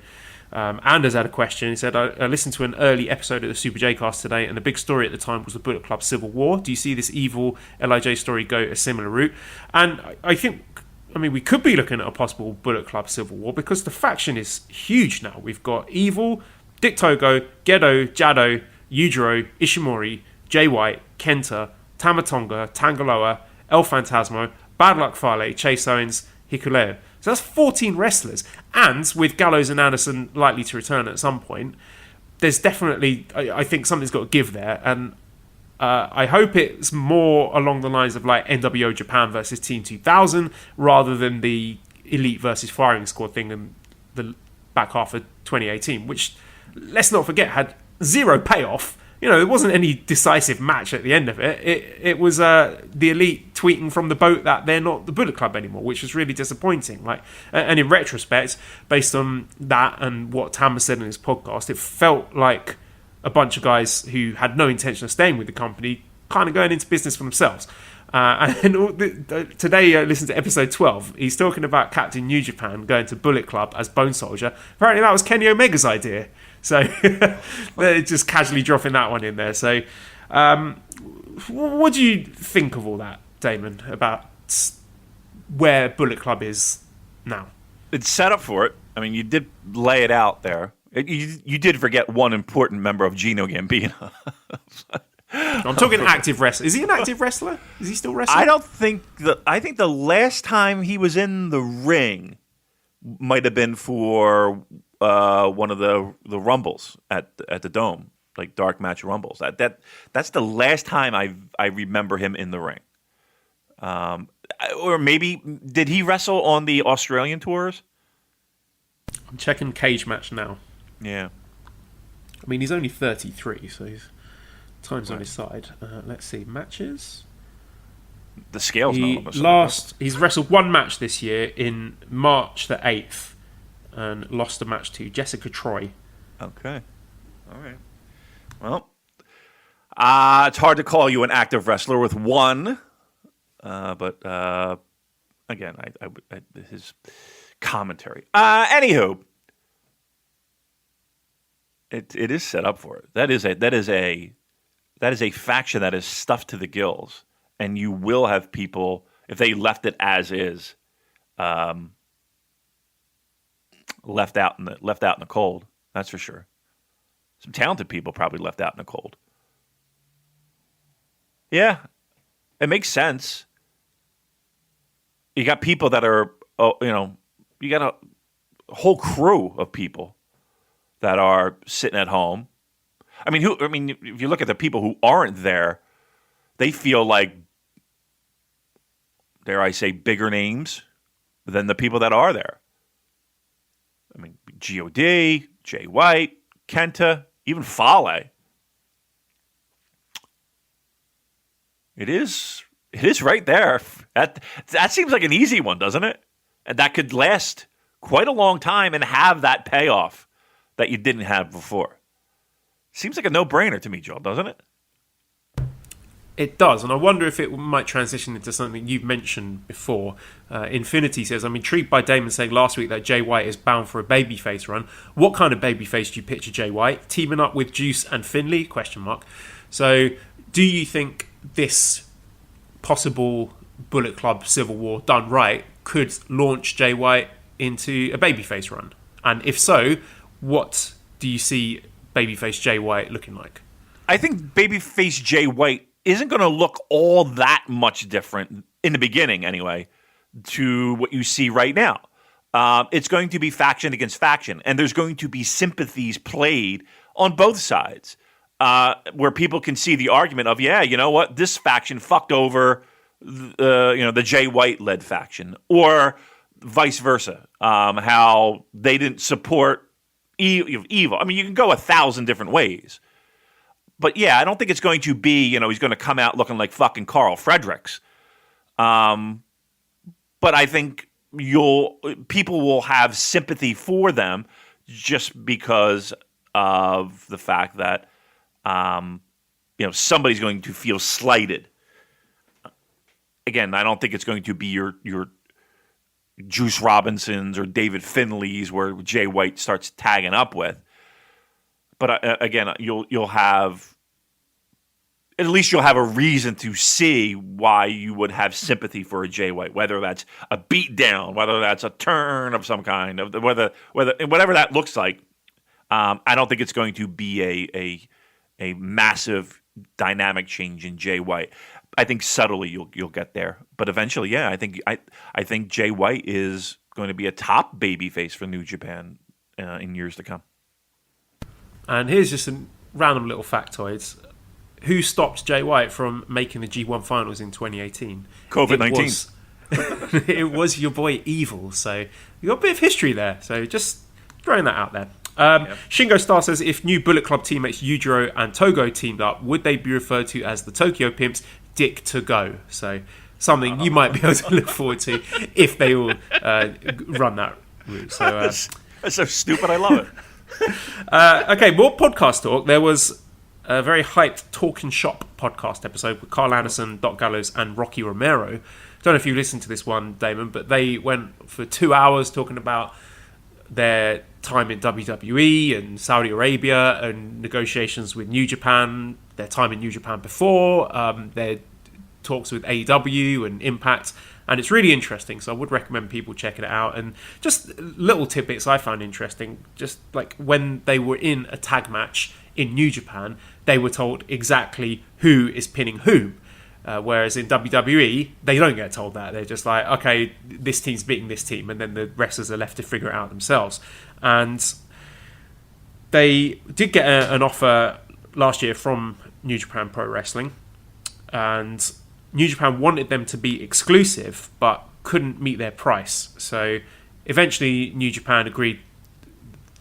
Anders had a question. He said, I listened to an early episode of the Super J-Cast today, and the big story at the time was the Bullet Club Civil War. Do you see this Evil LIJ story go a similar route? And I think, we could be looking at a possible Bullet Club Civil War because the faction is huge now. We've got Evil, Dick Togo, Gedo, Jado, Yujiro, Ishimori, Jay White, Kenta, Tamatonga, Tangaloa, El Phantasmo, Bad Luck Fale, Chase Owens, Hikuleo. So that's 14 wrestlers. And with Gallows and Anderson likely to return at some point, there's definitely, I think something's got to give there. And I hope it's more along the lines of like NWO Japan versus Team 2000 rather than the Elite versus Firing Squad thing in the back half of 2018, which, let's not forget, had zero payoff. There wasn't any decisive match at the end of it. It was the Elite tweeting from the boat that they're not the Bullet Club anymore, which was really disappointing. And in retrospect, based on that and what Tam said in his podcast, it felt like a bunch of guys who had no intention of staying with the company kind of going into business for themselves. Today I listened to episode 12. He's talking about Captain New Japan going to Bullet Club as Bone Soldier. Apparently that was Kenny Omega's idea. So they're just casually dropping that one in there. So what do you think of all that, Damon, about where Bullet Club is now? It's set up for it. You did lay it out there. You did forget one important member of Gino Gambino. I'm talking active wrestler. Is he an active wrestler? Is he still wrestling? I think the last time he was in the ring might have been for one of the rumbles at the Dome, like dark match rumbles. That's the last time I remember him in the ring. Or maybe did he wrestle on the Australian tours? I'm checking Cage Match now. Yeah. He's only 33, so his time's on his side. Let's see, matches. The scale's he's wrestled one match this year in March the 8th and lost a match to Jessica Troy. Okay. All right. Well, it's hard to call you an active wrestler with one, but again, I his commentary. Anywho, It is set up for it. That is a faction that is stuffed to the gills, and you will have people, if they left it as is, left out in the cold. That's for sure. Some talented people probably left out in the cold. Yeah, it makes sense. You got people that are, you got a whole crew of people that are sitting at home. I mean, if you look at the people who aren't there, they feel like, dare I say, bigger names than the people that are there. I mean, God, Jay White, Kenta, even Fale. It is right there. That seems like an easy one, doesn't it? And that could last quite a long time and have that payoff that you didn't have before. Seems like a no-brainer to me, Joel, doesn't it? It does, and I wonder if it might transition into something you've mentioned before. Infinity says, I'm intrigued by Damon saying last week that Jay White is bound for a babyface run. What kind of babyface do you picture Jay White? Teaming up with Juice and Finlay? ? So, do you think this possible Bullet Club Civil War done right could launch Jay White into a babyface run? And if so, what do you see babyface Jay White looking like? I think babyface Jay White isn't going to look all that much different in the beginning, anyway, to what you see right now. It's going to be faction against faction, and there's going to be sympathies played on both sides, where people can see the argument of, yeah, you know what, this faction fucked over the Jay White led faction, or vice versa, how they didn't support evil. I mean, you can go 1,000 different ways. But yeah, I don't think it's going to be, he's going to come out looking like fucking Carl Fredericks. But I think people will have sympathy for them just because of the fact that, somebody's going to feel slighted. Again, I don't think it's going to be your Juice Robinsons or David Finlays where Jay White starts tagging up with. But again, you'll have, at least you'll have a reason to see why you would have sympathy for a Jay White, whether that's a beat down, whether that's a turn of some kind, whatever that looks like. I don't think it's going to be a massive dynamic change in Jay White. I think subtly you'll get there, but eventually, yeah, I think Jay White is going to be a top babyface for New Japan in years to come. And here's just some random little factoids. Who stopped Jay White from making the G1 finals in 2018? COVID-19. It was your boy Evil. So you got a bit of history there. So just throwing that out there. Shingo Star says, if new Bullet Club teammates Yujiro and Togo teamed up, would they be referred to as the Tokyo Pimps Dick to Go? So something you might be able to look forward to if they all run that route. So that's so stupid. I love it. Okay, more podcast talk. There was a very hyped Talking Shop podcast episode with Carl Anderson, Doc Gallows, and Rocky Romero. Don't know if you listened to this one, Damon, but they went for 2 hours talking about their time in WWE and Saudi Arabia and negotiations with New Japan, their time in New Japan before, their talks with AEW and Impact. And it's really interesting, so I would recommend people checking it out. And just little tidbits I found interesting, just like when they were in a tag match in New Japan, they were told exactly who is pinning whom. Whereas in WWE, they don't get told that. They're just like, okay, this team's beating this team, and then the wrestlers are left to figure it out themselves. And they did get an offer last year from New Japan Pro Wrestling, and New Japan wanted them to be exclusive, but couldn't meet their price. So eventually New Japan agreed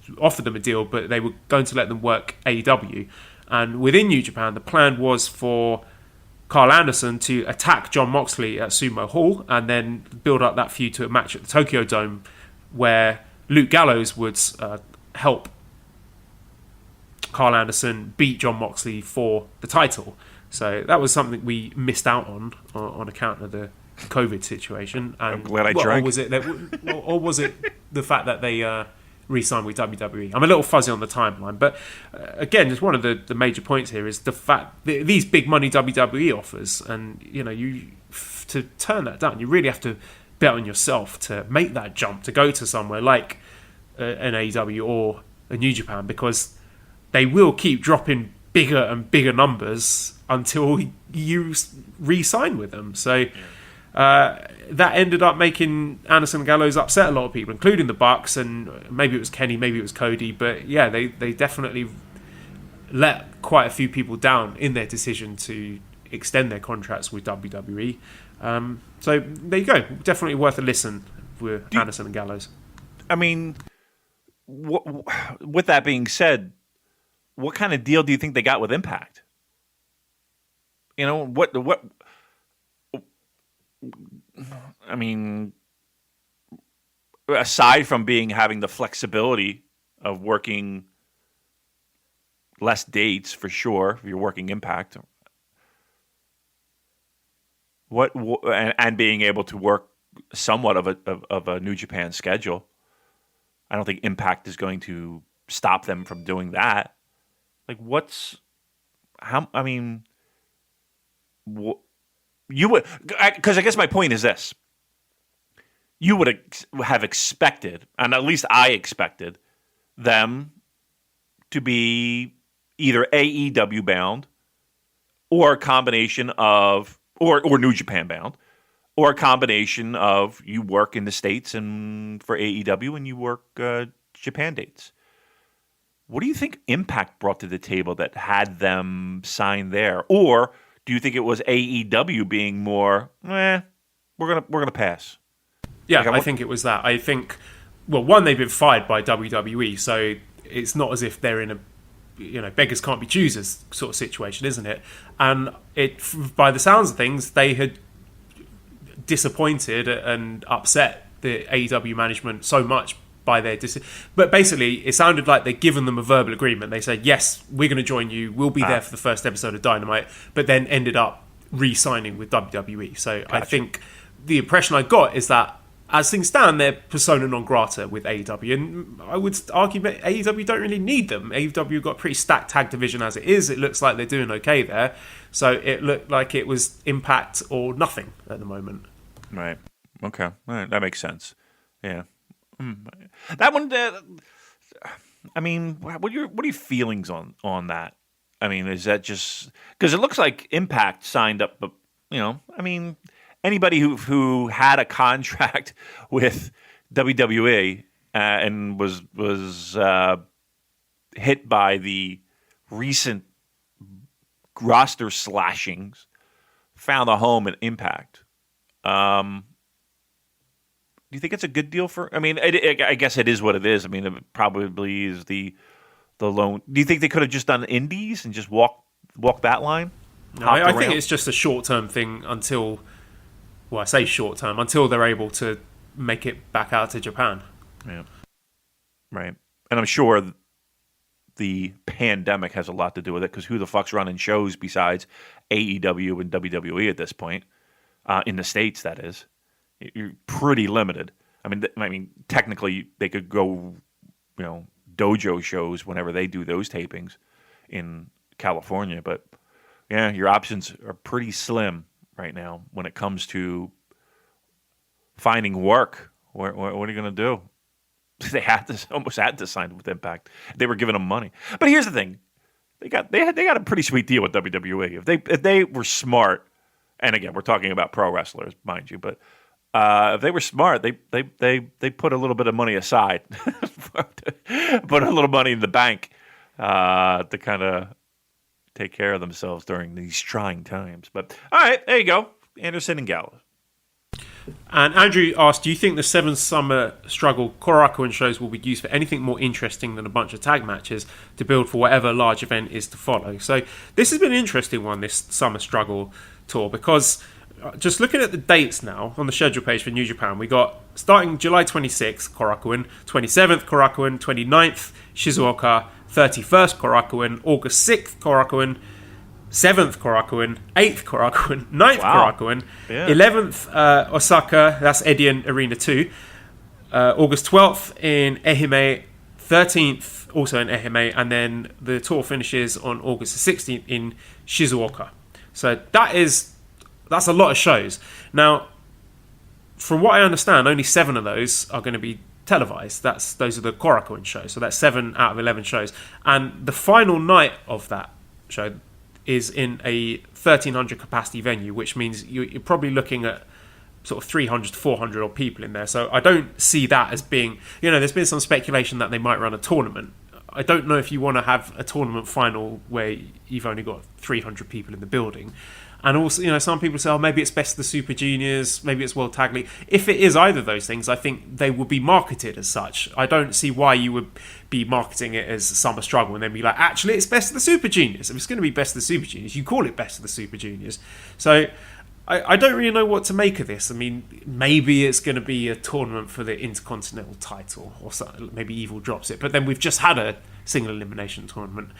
to offer them a deal, but they were going to let them work AEW. And within New Japan, the plan was for Carl Anderson to attack Jon Moxley at Sumo Hall and then build up that feud to a match at the Tokyo Dome where Luke Gallows would help Carl Anderson beat Jon Moxley for the title. So that was something we missed out on account of the COVID situation. And, I'm glad I drank. Or was it the fact that they re-sign with WWE. I'm a little fuzzy on the timeline, but again, just one of the major points here is the fact that these big money WWE offers, and you to turn that down, you really have to bet on yourself to make that jump to go to somewhere like an AEW or a New Japan, because they will keep dropping bigger and bigger numbers until you re-sign with them. So that ended up making Anderson and Gallows upset a lot of people, including the Bucks, and maybe it was Kenny, maybe it was Cody, but yeah, they definitely let quite a few people down in their decision to extend their contracts with WWE. So there you go. Definitely worth a listen with Anderson and Gallows. I mean, with that being said, what kind of deal do you think they got with Impact? What? I mean, aside from having the flexibility of working less dates for sure, if you're working Impact, and being able to work somewhat of a New Japan schedule, I don't think Impact is going to stop them from doing that. Like, you would, because I guess my point is this: you would have expected, and at least I expected, them to be either AEW bound or a combination of, or New Japan bound, or a combination of you work in the States and for AEW and you work Japan dates. What do you think Impact brought to the table that had them sign there? Or do you think it was AEW being more, we're gonna pass? Yeah, I think it was that. I think, well, one, they've been fired by WWE, so it's not as if they're in a beggars can't be choosers sort of situation, isn't it? And by the sounds of things, they had disappointed and upset the AEW management so much by their decision. But basically, it sounded like they'd given them a verbal agreement. They said, yes, we're going to join you. We'll be there for the first episode of Dynamite, but then ended up re-signing with WWE. So gotcha. I think the impression I got is that as things stand, they're persona non grata with AEW. And I would argue that AEW don't really need them. AEW got a pretty stacked tag division as it is. It looks like they're doing okay there. So it looked like it was Impact or nothing at the moment. Right. Okay. All right. That makes sense. Yeah. That one. I mean, what are your feelings on that? I mean, is that just because it looks like Impact signed up? But I mean, anybody who had a contract with WWE and was hit by the recent roster slashings found a home at Impact. Do you think it's a good deal for? I mean, I guess it is what it is. I mean, it probably is the loan. Do you think they could have just done indies and just walk that line? No, I think it's just a short-term thing until, well, I say short-term, until they're able to make it back out to Japan. Yeah. Right. And I'm sure the pandemic has a lot to do with it, because who the fuck's running shows besides AEW and WWE at this point? In the States, that is. You're pretty limited. I mean, technically they could go, dojo shows whenever they do those tapings in California, but yeah, your options are pretty slim right now when it comes to finding work. What are you going to do? They almost had to sign with Impact. They were giving them money, but here's the thing: they got a pretty sweet deal with WWE. If they were smart, and again, we're talking about pro wrestlers, mind you, but. If they were smart, they put a little bit of money aside, put a little money in the bank to kind of take care of themselves during these trying times. But all right, there you go, Anderson and Gallows. And Andrew asked, do you think the 7 Summer Struggle Korakuen shows will be used for anything more interesting than a bunch of tag matches to build for whatever large event is to follow? So this has been an interesting one, this Summer Struggle tour, because just looking at the dates now on the schedule page for New Japan, we got starting July 26th, Korakuen, 27th, Korakuen, 29th, Shizuoka, 31st, Korakuen, August 6th, Korakuen, 7th, Korakuen, 8th, Korakuen, 9th, Korakuen, 11th, Osaka, that's Edion Arena 2, August 12th in Ehime 13th also in Ehime, and then the tour finishes on August the 16th in Shizuoka. So that's a lot of shows. Now, from what I understand, only 7 of those are going to be televised. Those are the Korakuen shows. So that's 7 out of 11 shows. And the final night of that show is in a 1,300 capacity venue, which means you're probably looking at sort of 300 to 400 odd people in there. So I don't see that as being, there's been some speculation that they might run a tournament. I don't know if you want to have a tournament final where you've only got 300 people in the building. And also, some people say, maybe it's Best of the Super Juniors, maybe it's World Tag League. If it is either of those things, I think they will be marketed as such. I don't see why you would be marketing it as Summer Struggle and then be like, actually, it's Best of the Super Juniors. If it's going to be Best of the Super Juniors, you call it Best of the Super Juniors. So I don't really know what to make of this. I mean, maybe it's going to be a tournament for the Intercontinental title, or something. Maybe Evil drops it. But then we've just had a single elimination tournament.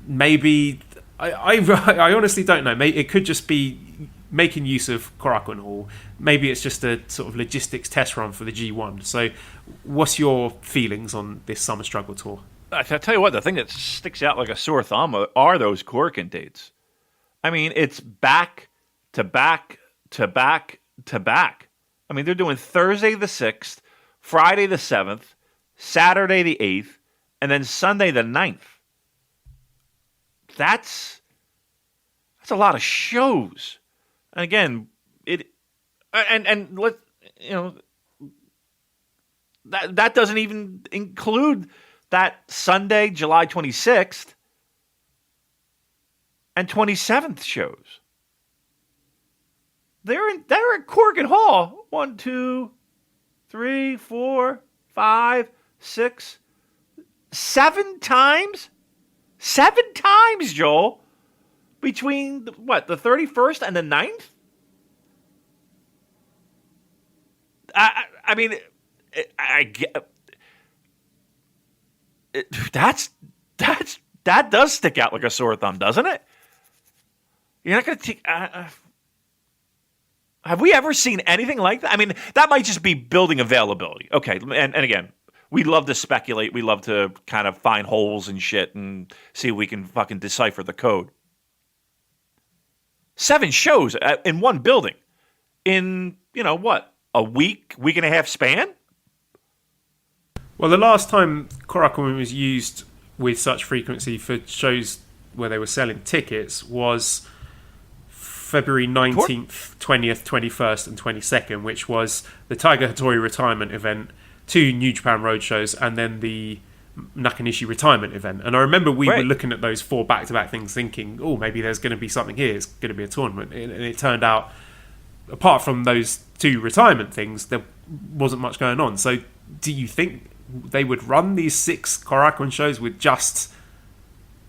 Maybe I honestly don't know. It could just be making use of Korakuen Hall. Maybe it's just a sort of logistics test run for the G1. So, what's your feelings on this Summer Struggle tour? I tell you what, the thing that sticks out like a sore thumb are those Korakuen dates. I mean, it's back to back to back to back. I mean, they're doing Thursday the 6th, Friday the 7th, Saturday the 8th, and then Sunday the 9th. That's a lot of shows. And again, that doesn't even include that Sunday, July 26th and 27th shows. They're at Korakuen Hall 1, 2, 3, 4, 5, 6, 7 times. 7 times, Joel, between the 31st and the 9th? I mean, I get that does stick out like a sore thumb, doesn't it? You're not going to take. Have we ever seen anything like that? I mean, that might just be building availability. Okay, and again, we love to speculate. We love to kind of find holes and shit and see if we can fucking decipher the code. 7 shows in one building in, a week and a half span? Well, the last time Korakuen was used with such frequency for shows where they were selling tickets was February 19th, 20th, 21st and 22nd, which was the Tiger Hattori retirement event, 2 New Japan Road shows, and then the Nakanishi retirement event. And I remember we were looking at those 4 back-to-back things thinking, maybe there's going to be something here. It's going to be a tournament. And it turned out, apart from those 2 retirement things, there wasn't much going on. So do you think they would run these 6 Korakuen shows with just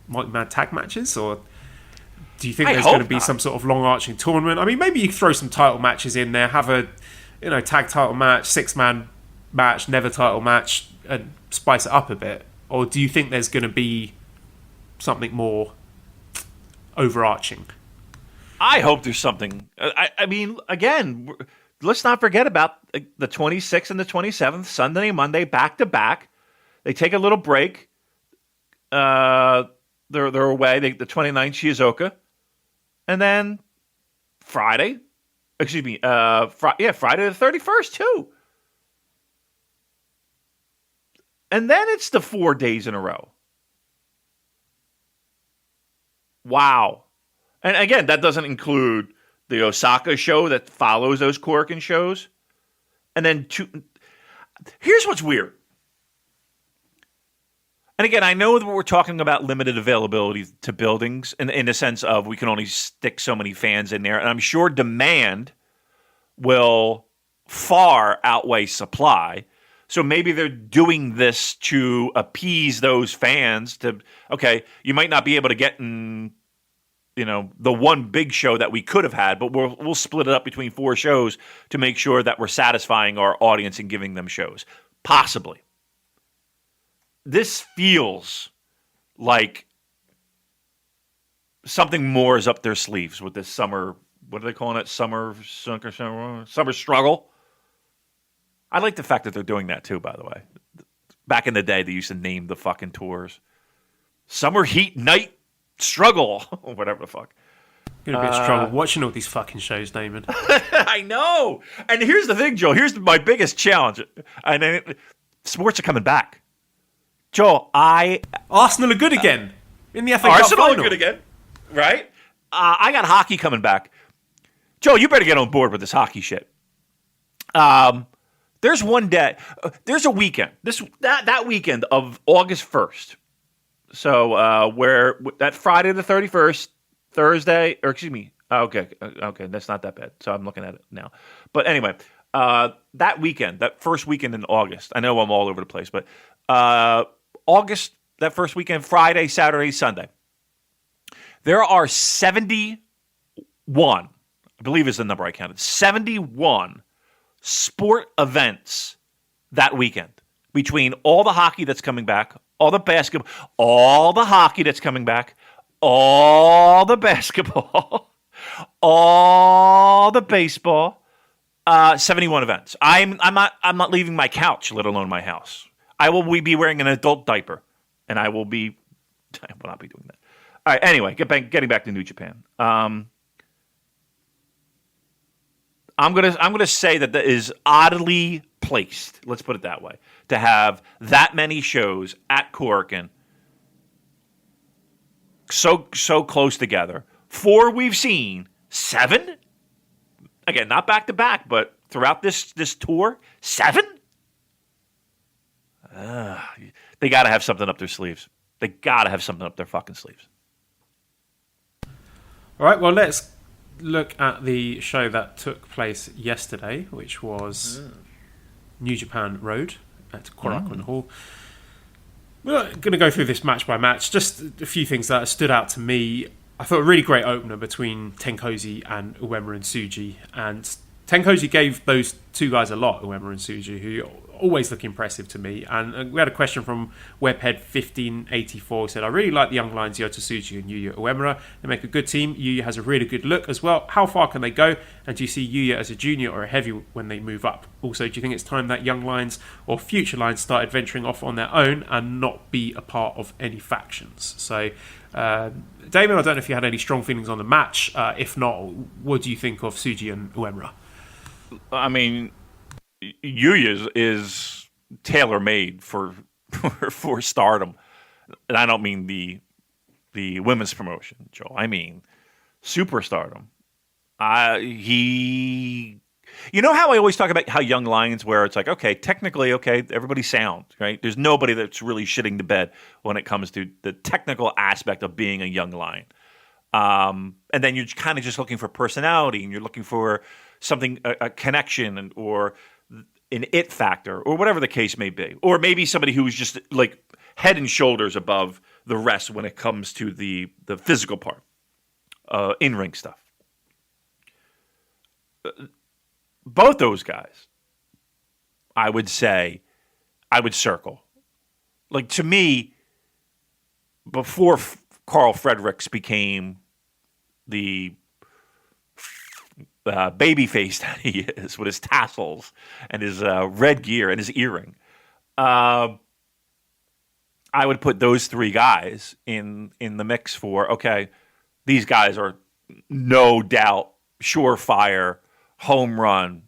multi-man tag matches? Or do you think there's going to be some sort of long-arching tournament? I mean, maybe you could throw some title matches in there, have a tag title match, 6-man match, never title match, and spice it up a bit? Or do you think there's going to be something more overarching? I hope there's something. I mean, again, let's not forget about the 26th and the 27th, Sunday and Monday, back to back. They take a little break. They're away. The 29th, Shizuoka, and then Friday. Excuse me. Friday the 31st too. And then it's the 4 days in a row. Wow. And again, that doesn't include the Osaka show that follows those Korakuen shows. And then here's what's weird. And again, I know that we're talking about limited availability to buildings in the sense of we can only stick so many fans in there. And I'm sure demand will far outweigh supply. So maybe they're doing this to appease those fans you might not be able to get in, the one big show that we could have had, but we'll split it up between 4 shows to make sure that we're satisfying our audience and giving them shows. Possibly. This feels like something more is up their sleeves with this summer, what are they calling it? Summer struggle? I like the fact that they're doing that too, by the way. Back in the day, they used to name the fucking tours. Summer Heat Night Struggle. Whatever the fuck. Gonna be a struggle watching all these fucking shows, Damon. I know. And here's the thing, Joel. Here's my biggest challenge. Sports are coming back. Joel, Arsenal are good again in the FA Cup Arsenal final. are good again, right? I got hockey coming back. Joel, you better get on board with this hockey shit. There's one day. There's a weekend. That weekend of August 1st. So where that Friday the 31st, Thursday, or excuse me. Okay, that's not that bad. So I'm looking at it now. But anyway, that weekend, that first weekend in August. I know I'm all over the place, but August, that first weekend, Friday, Saturday, Sunday. There are 71, I believe is the number I counted, 71 sport events that weekend between all the hockey that's coming back, all the basketball, all the hockey that's coming back, all the basketball, all the baseball, 71 events. I'm not leaving my couch, let alone my house. I will be wearing an adult diaper, and I will not be doing that. All right. Anyway, getting back to New Japan. I'm gonna say that is oddly placed. Let's put it that way. To have that many shows at Korakuen, so close together. 4 we've seen. 7. Again, not back to back, but throughout this tour, 7. They got to have something up their sleeves. They got to have something up their fucking sleeves. All right, well, let's look at the show that took place yesterday, which was New Japan Road at Korakuen Hall. We're not going to go through this match by match. Just a few things that stood out to me. I thought a really great opener between Tenkoji and Uemura and Tsuji. And Tenkoji gave those two guys a lot, Uemura and Tsuji, who always look impressive to me. And we had a question from Webhead1584 who said, I really like the young lions Yota Tsuji and Yuya Uemura. They make a good team. Yuya has a really good look as well. How far can they go? And do you see Yuya as a junior or a heavy when they move up? Also, do you think it's time that young lions or future lions started venturing off on their own and not be a part of any factions? So, Damon, I don't know if you had any strong feelings on the match. If not, what do you think of Tsuji and Uemura? I mean, Yuya is tailor-made for stardom. And I don't mean the women's promotion, Joe. I mean superstardom. You know how I always talk about how young lions, where it's like, okay, technically, okay, everybody's sound, right? There's nobody that's really shitting the bed when it comes to the technical aspect of being a young lion. And then you're kind of just looking for personality, and you're looking for something, a connection, or an it factor, or whatever the case may be. Or maybe somebody who's just like head and shoulders above the rest when it comes to the physical part, in-ring stuff. Both those guys, I would say, I would circle. Like, to me, before Carl Fredericks became the baby face that he is with his tassels and his red gear and his earring, I would put those three guys in the mix for, okay, these guys are no doubt surefire home run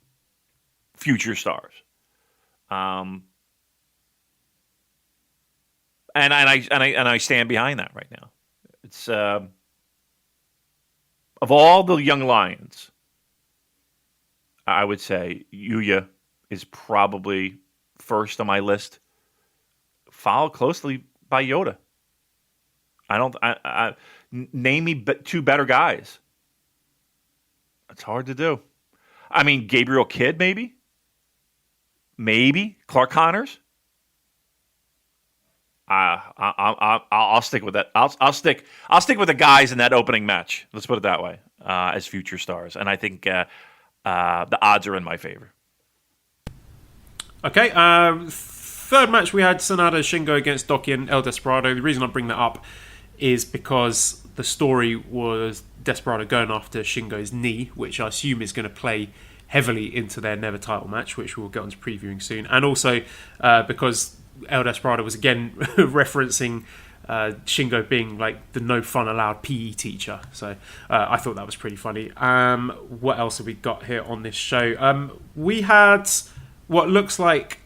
future stars. And I stand behind that right now. It's of all the young lions, I would say Yuya is probably first on my list, followed closely by Yoda. Name me two better guys. It's hard to do. I mean, Gabriel Kidd, maybe Clark Connors. I'll stick with that. I'll stick with the guys in that opening match. Let's put it that way, as future stars, and I think the odds are in my favor. Okay, third match we had Sanada Shingo against Doki and El Desperado. The reason I bring that up is because the story was Desperado going after Shingo's knee, which I assume is going to play heavily into their Never title match, which we'll get on to previewing soon. And also because El Desperado was again referencing Shingo being like the no fun allowed PE teacher. So I thought that was pretty funny. What else have we got here on this show? We had what looks like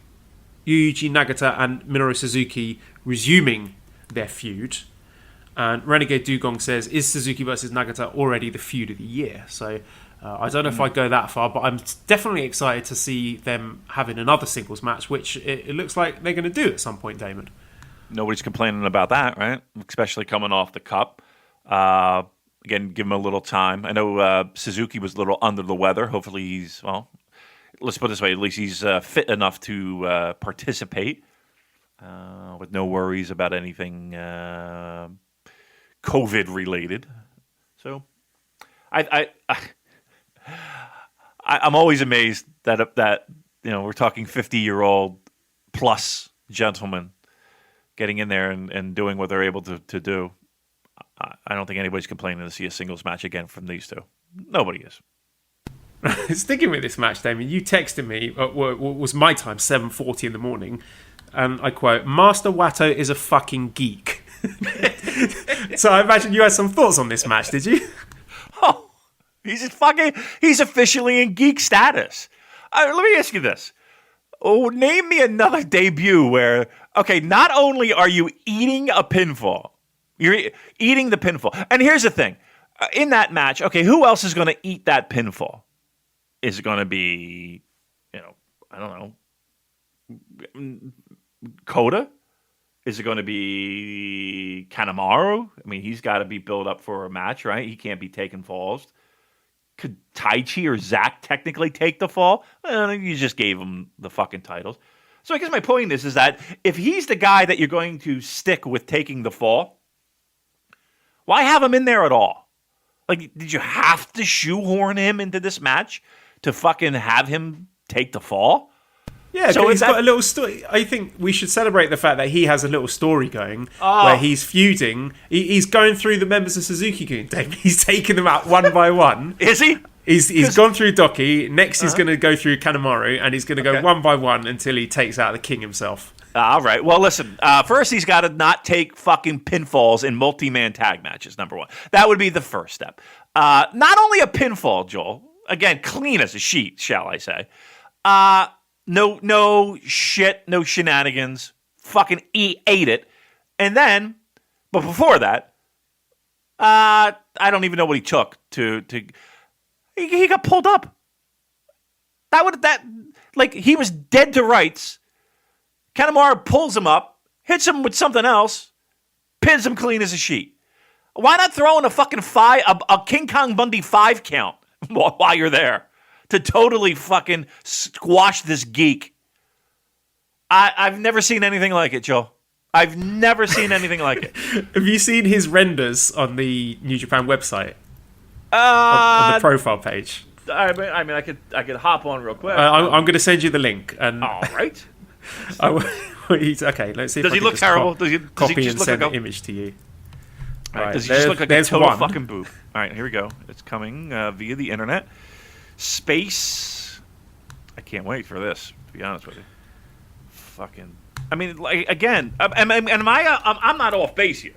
Yuji Nagata and Minoru Suzuki resuming their feud. And Renegade Dugong says, is Suzuki versus Nagata already the feud of the year? So I don't know if I'd go that far, but I'm definitely excited to see them having another singles match, which it looks like they're going to do at some point, Damon. Nobody's complaining about that, right? Especially coming off the cup. Again, give him a little time. I know Suzuki was a little under the weather. Hopefully he's, well, let's put it this way, at least he's fit enough to participate with no worries about anything COVID related. So I'm always amazed that we're talking 50-year-old plus gentlemen getting in there and doing what they're able to do. I don't think anybody's complaining to see a singles match again from these two. Nobody is. Sticking with this match, Damien, you texted me at what was my time, 7:40 in the morning, and I quote, "Master Wato is a fucking geek." So I imagine you had some thoughts on this match, did you? Oh, he's officially in geek status. Let me ask you this. Oh, name me another debut where, okay, not only are you eating a pinfall, you're eating the pinfall. And here's the thing. In that match, okay, who else is going to eat that pinfall? Is it going to be, I don't know, Kota? Is it going to be Kanemaru? I mean, he's got to be built up for a match, right? He can't be taking falls. Could Taichi or Zack technically take the fall? You just gave him the fucking titles. So I guess my point is that if he's the guy that you're going to stick with taking the fall, why have him in there at all? Like, did you have to shoehorn him into this match to fucking have him take the fall? Yeah, so he's got a little story. I think we should celebrate the fact that he has a little story going where he's feuding. He's going through the members of Suzuki-gun. He's taking them out one by one. Is he? He's gone through Doki. Next, he's going to go through Kanemaru, and he's going to go one by one until he takes out the king himself. All right. Well, listen. First, he's got to not take fucking pinfalls in multi-man tag matches, number one. That would be the first step. Not only a pinfall, Joel. Again, clean as a sheet, shall I say. No shit, no shenanigans. Fucking ate it. And then, but before that, I don't even know what he took to he got pulled up. He was dead to rights. Kanemaru pulls him up, hits him with something else, pins him clean as a sheet. Why not throw in a fucking a King Kong Bundy 5 count while you're there to totally fucking squash this geek? I've never seen anything like it, Joe. I've never seen anything like it. Have you seen his renders on the New Japan website? On the profile page. I mean, I could hop on real quick. I'm going to send you the link. And all right. Okay, let's see. Does he look terrible? Does he copy just and send look an image to you? Right, does he just look like a total fucking boob? All right, here we go. It's coming via the internet. Space. I can't wait for this, to be honest with you. Fucking. I mean, like, again, I'm not off base here.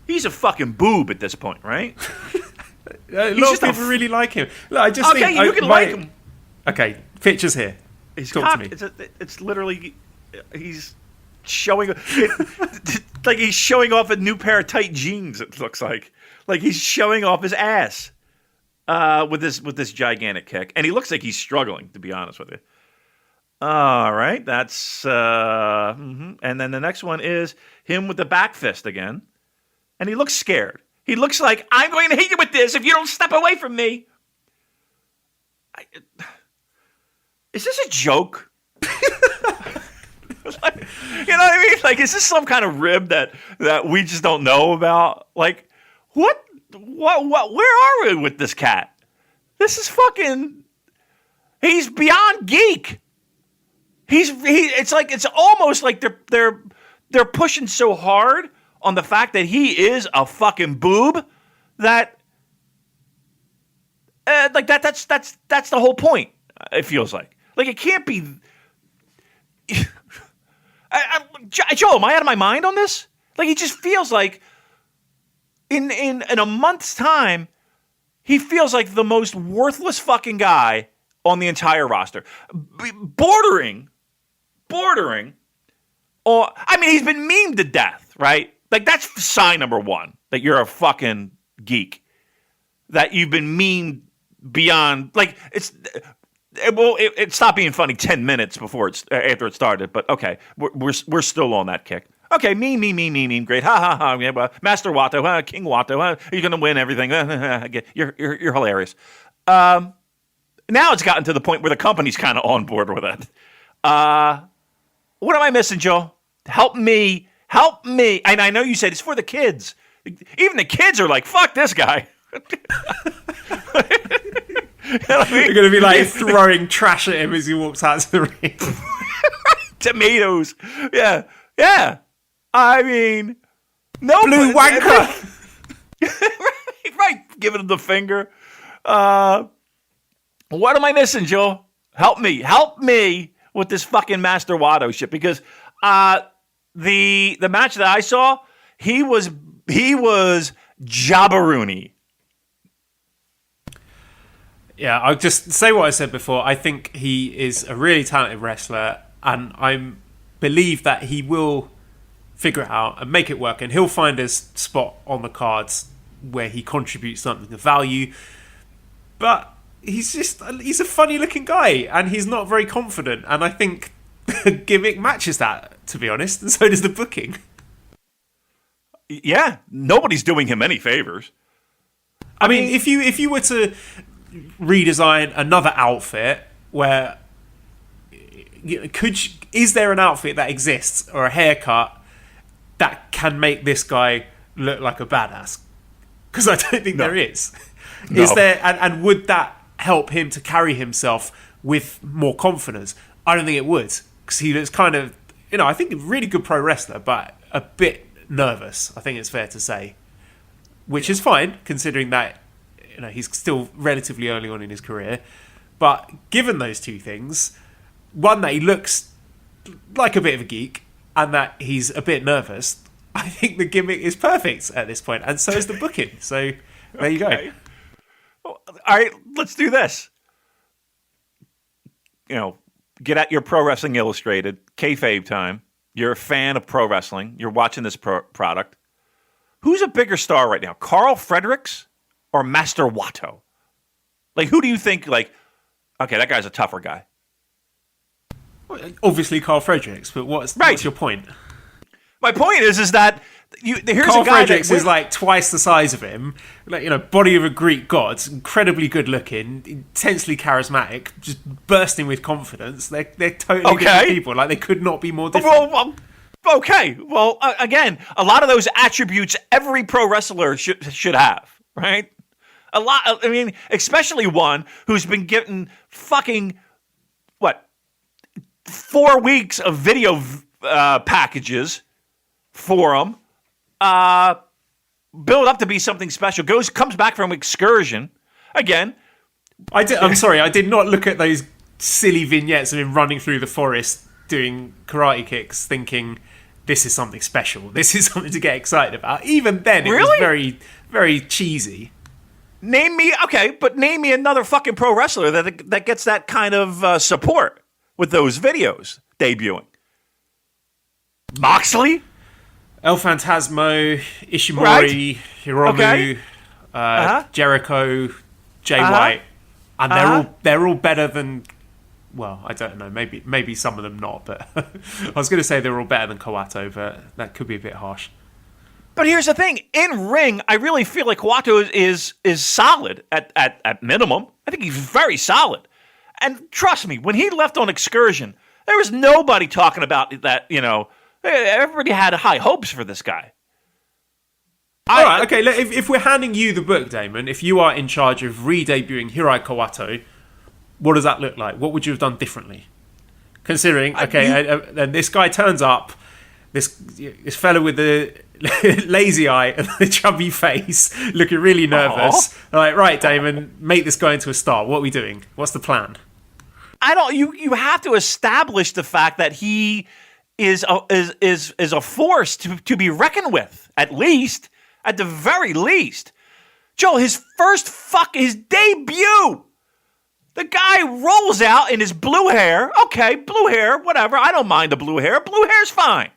He's a fucking boob at this point, right? A lot of people really like him. Look, I just think you can like him. Okay, pictures here. His Talk cock, to me. it's literally he's showing like he's showing off a new pair of tight jeans. It looks like he's showing off his ass with this gigantic kick, and he looks like he's struggling. To be honest with you. All right, that's and then the next one is him with the back fist again, and he looks scared. He looks like, I'm going to hit you with this if you don't step away from me. Is this a joke? You know what I mean? Like, is this some kind of rib that we just don't know about? Like, what, where are we with this cat? This is fucking, he's beyond geek. It's almost like they're pushing so hard on the fact that he is a fucking boob that that's the whole point. It feels like it can't be. Joe, am I out of my mind on this? Like, he just feels like in a month's time, he feels like the most worthless fucking guy on the entire roster. Bordering. Or, I mean, he's been memed to death, right? Like, that's sign number one, that you're a fucking geek. That you've been memed beyond, like, it stopped being funny 10 minutes after it started, but okay, we're still on that kick. Okay, meme, great, ha ha ha. Yeah, well, Master Wato, King Wato, you're gonna win everything. You're hilarious. Now it's gotten to the point where the company's kind of on board with it. What am I missing, Joe? Help me. And I know you said it's for the kids. Even the kids are like, fuck this guy. You're going to be like throwing trash at him as he walks out to the ring. Tomatoes. Yeah. I mean, no. Blue wanker. right. Giving him the finger. What am I missing, Joe? Help me with this fucking Master Wato shit, because the match that I saw, he was jabberoonie. Yeah, I'll just say what I said before. I think he is a really talented wrestler, and I believe that he will figure it out and make it work, and he'll find his spot on the cards where he contributes something of value. But he's a funny looking guy, and he's not very confident, and I think the gimmick matches that, to be honest, and so does the booking. Yeah, nobody's doing him any favors. I mean, if you were to redesign another outfit, where is there an outfit that exists or a haircut that can make this guy look like a badass? Because I don't think there is. No. Is there? And would that help him to carry himself with more confidence? I don't think it would, because he looks kind of, I think a really good pro wrestler, but a bit nervous, I think it's fair to say, which is fine considering that he's still relatively early on in his career. But given those two things, one, that he looks like a bit of a geek, and that he's a bit nervous, I think the gimmick is perfect at this point, and so is the booking. So there you go. All right, let's do this. Get at your Pro Wrestling Illustrated, kayfabe time. You're a fan of pro wrestling. You're watching this product. Who's a bigger star right now, Carl Fredericks or Master Wato? Like, who do you think, like, okay, that guy's a tougher guy? Obviously Carl Fredericks, but what's your point? My point is that here's Carl a guy Fredericks is like twice the size of him, like, body of a Greek god, incredibly good looking, intensely charismatic, just bursting with confidence. They're totally different people. Like, they could not be more different. Well, again, a lot of those attributes every pro wrestler should have, right? A lot. I mean, especially one who's been getting fucking 4 weeks of video packages for him. Build up to be something special. Comes back from excursion again. I'm sorry, I did not look at those silly vignettes of him running through the forest doing karate kicks, thinking this is something special. This is something to get excited about. Even then, it was very, very cheesy. Name me another fucking pro wrestler that gets that kind of support with those videos debuting. Moxley? El Phantasmo, Ishimori, Hiromu, Jericho, Jay White, and they're all better than. Well, I don't know. Maybe some of them not, but I was going to say they're all better than Kawato, but that could be a bit harsh. But here's the thing: in ring, I really feel like Kawato is solid at minimum. I think he's very solid, and trust me, when he left on excursion, there was nobody talking about that. Everybody had high hopes for this guy. All right, okay. If we're handing you the book, Damon, if you are in charge of re-debuting Hirai Kawato, what does that look like? What would you have done differently? Considering, then this guy turns up, this fellow with the lazy eye and the chubby face, looking really nervous. Like, right, Damon, make this guy into a star. What are we doing? What's the plan? You have to establish the fact that he is a force to be reckoned with, at the very least. Joe, his debut. The guy rolls out in his blue hair. Okay, blue hair, whatever. I don't mind the blue hair. Blue hair's fine.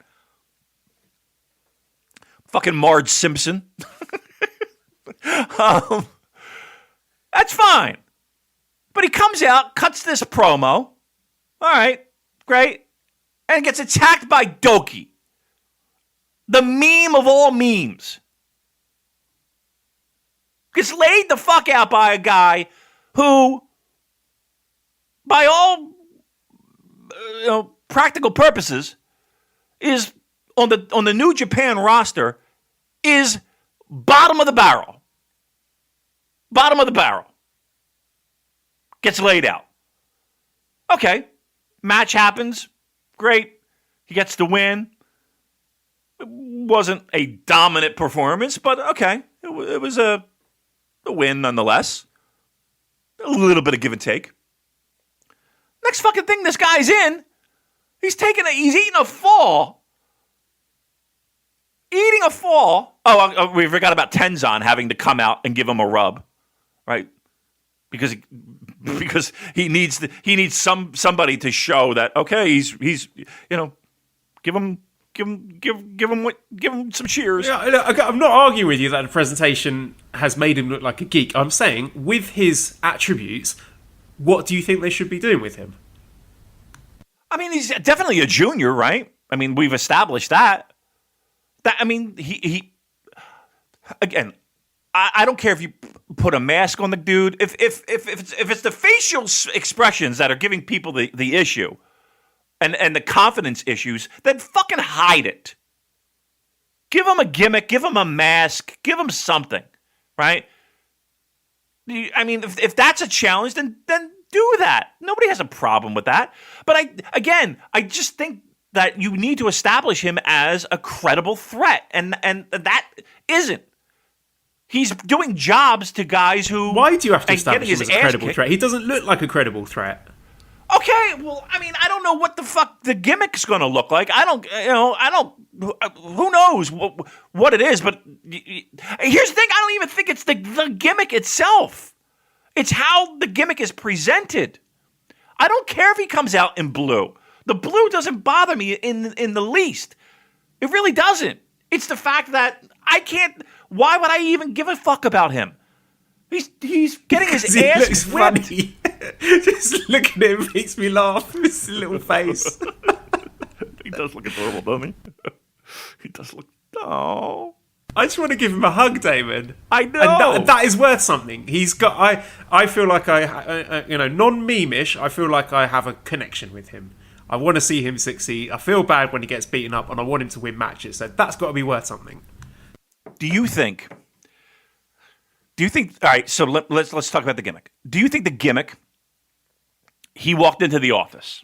Fucking Marge Simpson. That's fine. But he comes out, cuts this promo. All right, great. And gets attacked by Doki. The meme of all memes. Gets laid the fuck out by a guy who, by all practical purposes, is on the New Japan roster, is bottom of the barrel. Bottom of the barrel. Gets laid out. Okay. Match happens. Great. He gets the win. It wasn't a dominant performance, but okay. It was a win nonetheless. A little bit of give and take. Next fucking thing this guy's in, he's eating a fall. Eating a fall. Oh, we forgot about Tenzan having to come out and give him a rub, right? Because he needs somebody to show that, okay, he's give him some cheers. Yeah, look, I'm not arguing with you that the presentation has made him look like a geek. I'm saying, with his attributes, what do you think they should be doing with him? I mean, he's definitely a junior, right? I mean, we've established that. He again, I don't care if you put a mask on the dude. If it's the facial expressions that are giving people the issue and the confidence issues, then fucking hide it. Give him a gimmick, give him a mask, give him something, right? I mean, if that's a challenge, then do that. Nobody has a problem with that. But I just think that you need to establish him as a credible threat, and that isn't. He's doing jobs to guys who. Why do you have to establish him as a credible threat? He doesn't look like a credible threat. Okay, well, I mean, I don't know what the fuck the gimmick's going to look like. Who knows what it is? But here's the thing: I don't even think it's the gimmick itself. It's how the gimmick is presented. I don't care if he comes out in blue. The blue doesn't bother me in the least. It really doesn't. It's the fact that I can't. Why would I even give a fuck about him? He's getting his ass whipped. Funny. Just looking at him makes me laugh. His little face. He does look adorable, doesn't he? He does look. Oh. I just want to give him a hug, Damon. I know. And that is worth something. He's got. I feel like non-meme-ish. I feel like I have a connection with him. I want to see him succeed. I feel bad when he gets beaten up, and I want him to win matches. So that's got to be worth something. Do you think? All right. So let's talk about the gimmick. Do you think the gimmick? He walked into the office,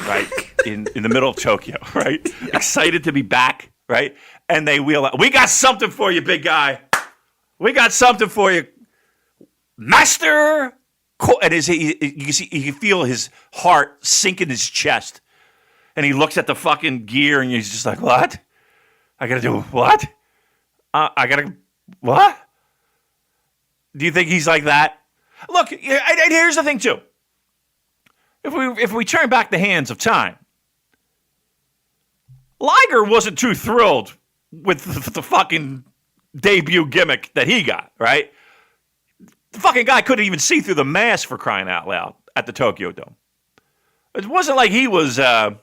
right, in the middle of Tokyo, right, excited to be back, right, and they wheel out. We got something for you, big guy. We got something for you, Master. And you can feel his heart sink in his chest. And he looks at the fucking gear and he's just like, what? I gotta do what? What? Do you think he's like that? Look, and here's the thing too. If we turn back the hands of time, Liger wasn't too thrilled with the fucking debut gimmick that he got, right? The fucking guy couldn't even see through the mask, for crying out loud, at the Tokyo Dome. It wasn't like he was, it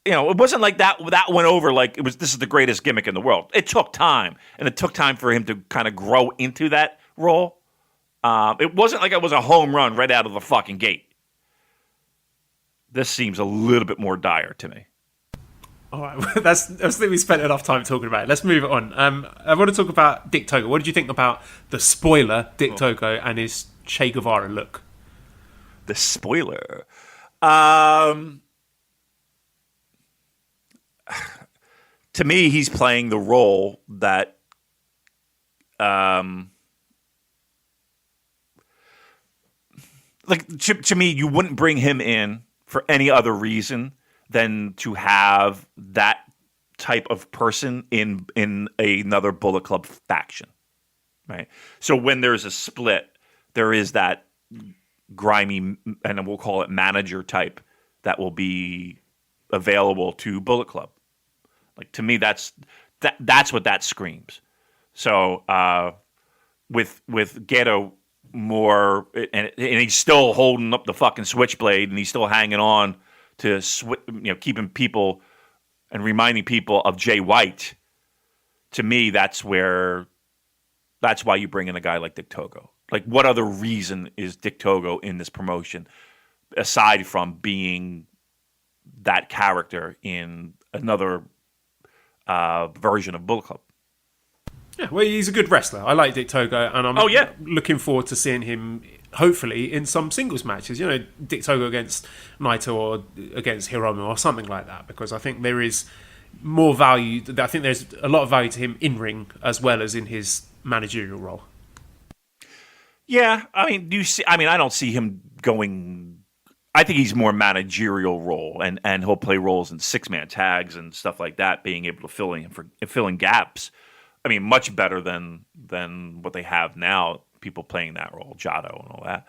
wasn't like that went over like this is the greatest gimmick in the world. It took time, and it took time for him to kind of grow into that role. It wasn't like it was a home run right out of the fucking gate. This seems a little bit more dire to me. All right, I think we spent enough time talking about it. Let's move it on. I want to talk about Dick Togo. What did you think about the spoiler, Dick Togo, and his Che Guevara look? The spoiler? To me, he's playing the role that to me, you wouldn't bring him in for any other reason than to have that type of person in another Bullet Club faction, right? So when there's a split, there is that grimy, and we'll call it manager type, that will be available to Bullet Club. Like, to me, that's what that screams. So with Geto more, and he's still holding up the fucking switchblade, and he's still hanging on to keeping people and reminding people of Jay White. To me, that's why you bring in a guy like Dick Togo. Like, what other reason is Dick Togo in this promotion aside from being that character in another version of Bullet Club? Yeah, well, he's a good wrestler. I like Dick Togo, and I'm looking forward to seeing him, hopefully, in some singles matches. You know, Dick Togo against Naito or against Hiromu or something like that, because I think there is more value. I think there's a lot of value to him in ring as well as in his managerial role. Yeah, I mean, I don't see him going. I think he's more managerial role, and he'll play roles in 6-man tags and stuff like that, being able to fill in gaps. I mean, much better than what they have now. People playing that role, Jado and all that.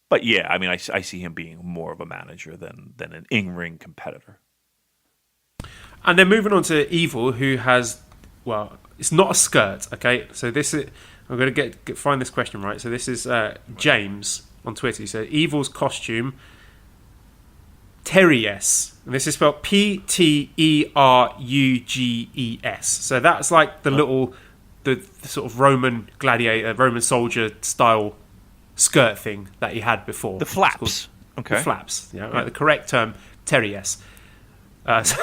But yeah, I mean, I see him being more of a manager than an in-ring competitor. And then moving on to Evil, who has, well, it's not a skirt, okay? So this is, I'm going to find this question right. So this is James on Twitter. He said, Evil's costume, Teries. And this is spelled Pteruges. So that's like the sort of Roman gladiator, Roman soldier style skirt thing that he had before. The flaps. Okay. The flaps. Yeah, right. The correct term, Teries. So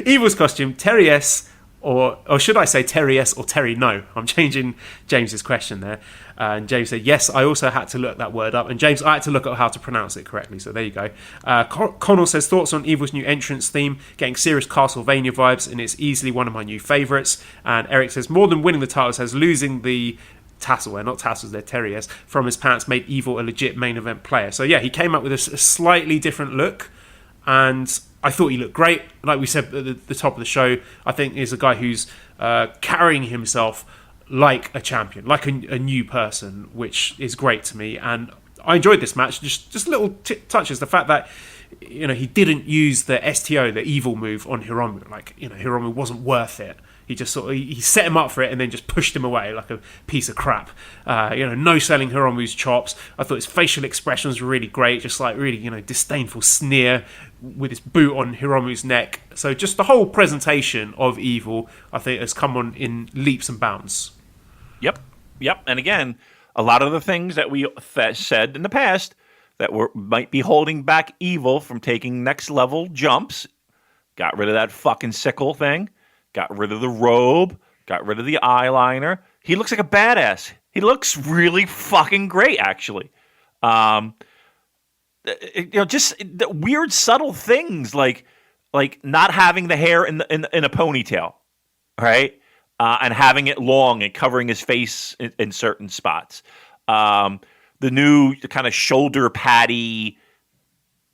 Evil's costume, Teries, or should I say Teries or Terry? No, I'm changing James's question there. And James said, yes, I also had to look that word up. And James, I had to look at how to pronounce it correctly. So there you go. Connell says, thoughts on Evil's new entrance theme, getting serious Castlevania vibes, and it's easily one of my new favourites. And Eric says, more than winning the title, says losing the tassel, not tassels, they're terriers, from his pants made Evil a legit main event player. So yeah, he came up with a slightly different look, and I thought he looked great. Like we said at the top of the show, I think he's a guy who's carrying himself like a champion, like a new person, which is great to me. And I enjoyed this match. Just little touches. The fact that, you know, he didn't use the STO, the Evil move on Hiromu. Like, you know, Hiromu wasn't worth it. He just sort of he set him up for it and then just pushed him away like a piece of crap. No selling Hiromu's chops. I thought his facial expressions were really great, just like really, disdainful sneer with his boot on Hiromu's neck. So just the whole presentation of Evil, I think, has come on in leaps and bounds. Yep. And again, a lot of the things that we said in the past that might be holding back Evil from taking next level jumps, got rid of that fucking sickle thing. Got rid of the robe, got rid of the eyeliner. He looks like a badass. He looks really fucking great, actually. Just the weird, subtle things like not having the hair in a ponytail, right? And having it long and covering his face in certain spots. The new kind of shoulder patty,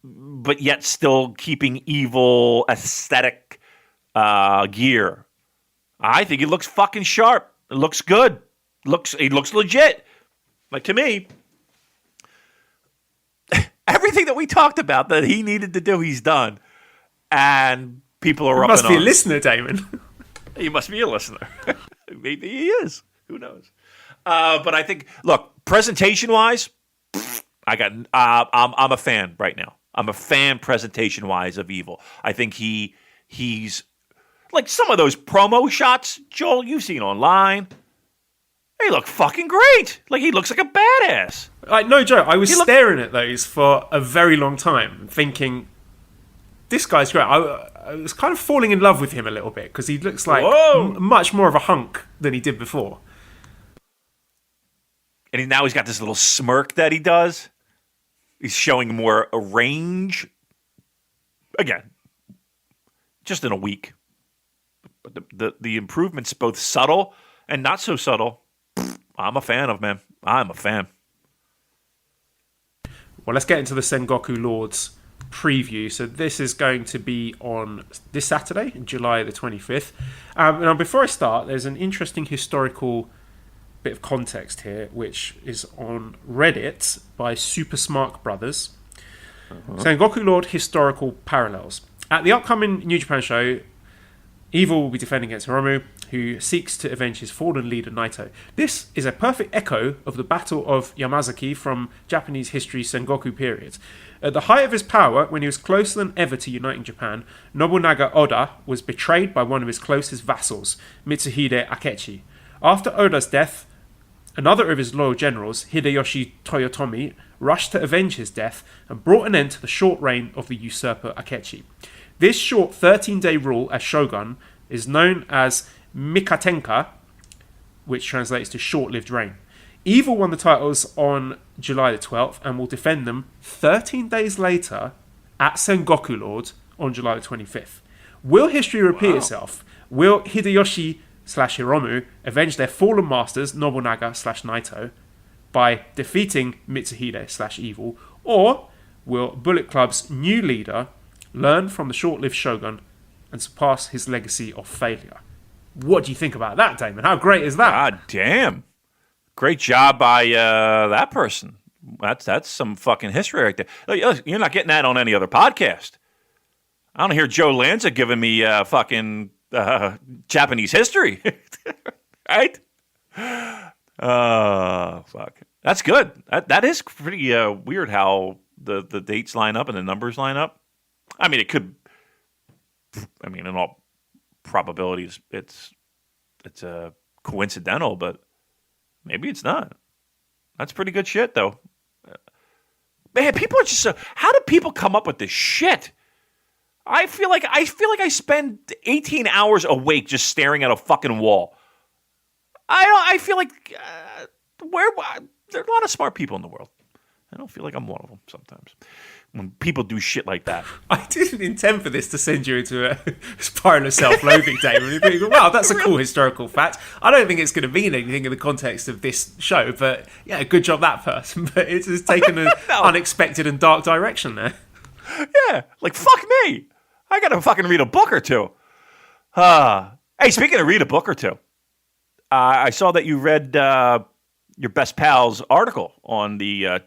but yet still keeping Evil aesthetic gear. I think he looks fucking sharp. It looks good. He looks legit. Like, to me, everything that we talked about that he needed to do, he's done. And people are up and on. He must be a listener, Damon. He must be a listener. Maybe he is. Who knows? But I think, look, presentation-wise, I'm a fan right now. I'm a fan presentation-wise of Evil. I think he's like some of those promo shots, Joel, you've seen online. They look fucking great. Like, he looks like a badass. No joke. I was staring at those for a very long time, thinking, this guy's great. I was kind of falling in love with him a little bit because he looks like much more of a hunk than he did before. And now he's got this little smirk that he does. He's showing more a range. Again, just in a week. But the improvements, both subtle and not so subtle, I'm a fan of, man. I'm a fan. Well, let's get into the Sengoku Lords preview. So this is going to be on this Saturday, July the 25th. Now, before I start, there's an interesting historical bit of context here, which is on Reddit by Super Smart Brothers. Sengoku Lord historical parallels. At the upcoming New Japan show, Evil will be defending against Hiromu, who seeks to avenge his fallen leader Naito. This is a perfect echo of the Battle of Yamazaki from Japanese history Sengoku period. At the height of his power, when he was closer than ever to uniting Japan, Nobunaga Oda was betrayed by one of his closest vassals, Mitsuhide Akechi. After Oda's death, another of his loyal generals, Hideyoshi Toyotomi, rushed to avenge his death and brought an end to the short reign of the usurper Akechi. This short 13-day rule as shogun is known as Mikatenka, which translates to short-lived reign. Evil won the titles on July the 12th and will defend them 13 days later at Sengoku Lord on July the 25th. Will history repeat itself? Will Hideyoshi/Hiromu avenge their fallen masters, Nobunaga/Naito, by defeating Mitsuhide/Evil? Or will Bullet Club's new leader learn from the short-lived shogun and surpass his legacy of failure? What do you think about that, Damon? How great is that? God damn. Great job by that person. That's some fucking history right there. Look, you're not getting that on any other podcast. I don't hear Joe Lanza giving me fucking Japanese history. Right? Fuck. That's good. That is pretty weird how the dates line up and the numbers line up. I mean, it could. I mean, in all probabilities, it's coincidental, but maybe it's not. That's pretty good shit, though. Man, people are just so. How do people come up with this shit? I feel like I spend 18 hours awake just staring at a fucking wall. I feel like there are a lot of smart people in the world. I don't feel like I'm one of them sometimes. When people do shit like that. I didn't intend for this to send you into a spiral of self-loathing, Damon. Wow, that's a cool historical fact. I don't think it's going to mean anything in the context of this show, but yeah, good job that person. But it's just taken an unexpected and dark direction there. Yeah, like fuck me. I got to fucking read a book or two. Hey, speaking of read a book or two, I saw that you read your best pal's article on the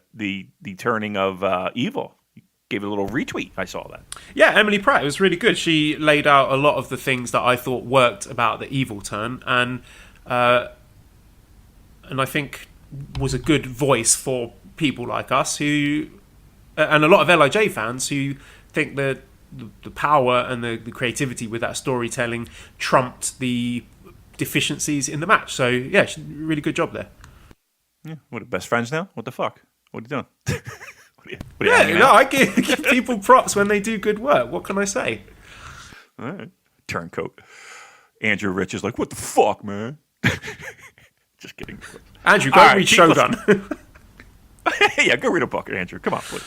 turning of Evil. You gave it a little retweet. I saw that. Yeah, Emily Pratt. It was really good. She laid out a lot of the things that I thought worked about the Evil turn, and I think was a good voice for people like us who, and a lot of LIJ fans who think that the power and the creativity with that storytelling trumped the deficiencies in the match. So yeah, really good job there. Yeah, we're best friends now. What the fuck? What are you doing? I give people props when they do good work. What can I say? All right. Turncoat. Andrew Rich is like, what the fuck, man? Just kidding. Andrew, go read Shogun. Yeah, go read a book, Andrew. Come on, please.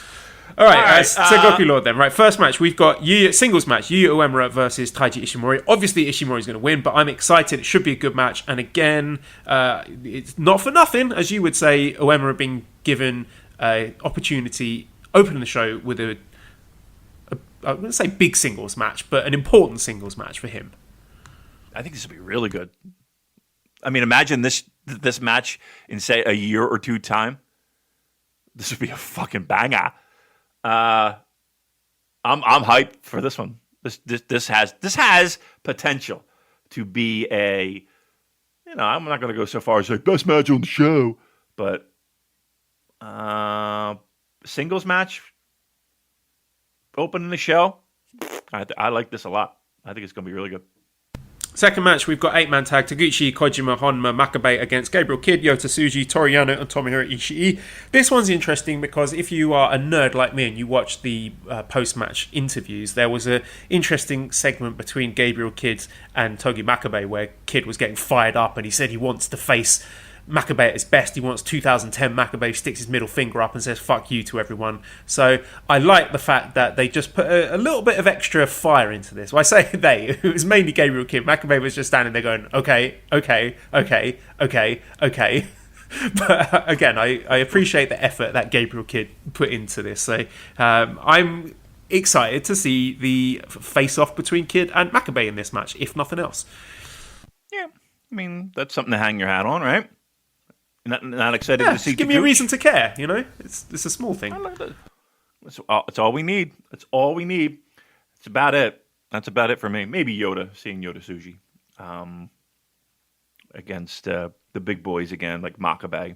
All right, Sengoku Lord then. Right, first match, we've got singles match, Yuya Uemura versus Taiji Ishimori. Obviously, Ishimori's going to win, but I'm excited. It should be a good match. And again, it's not for nothing, as you would say, Uemura being given an opportunity opening the show with I wouldn't say big singles match, but an important singles match for him. I think this will be really good. I mean, imagine this match in, say, a year or two time. This would be a fucking banger. I'm hyped for this one. This has potential to be a, I'm not going to go so far as say best match on the show, but singles match opening the show. I like this a lot. I think it's going to be really good. Second match, we've got 8-man tag Taguchi, Kojima, Honma, Makabe against Gabriel Kidd, Yota Tsuji, Toriyano and Tomohiro Ishii. This one's interesting because if you are a nerd like me and you watch the post-match interviews, there was an interesting segment between Gabriel Kidd and Togi Makabe where Kidd was getting fired up and he said he wants to face Makabe at his best. He wants 2010 Makabe, sticks his middle finger up and says fuck you to everyone. So I like the fact that they just put a little bit of extra fire into this. Well, I say they, it was mainly Gabriel Kidd. Makabe was just standing there going okay. But again, I appreciate the effort that Gabriel Kidd put into this. So I'm excited to see the face-off between Kidd and Makabe in this match, if nothing else. Yeah, I mean, that's something to hang your hat on, right? Not excited to see. Give me a reason to care, It's a small thing. I like that. That's all we need. That's all we need. That's about it. That's about it for me. Maybe seeing Yoda Tsuji against the big boys again, like Makabe,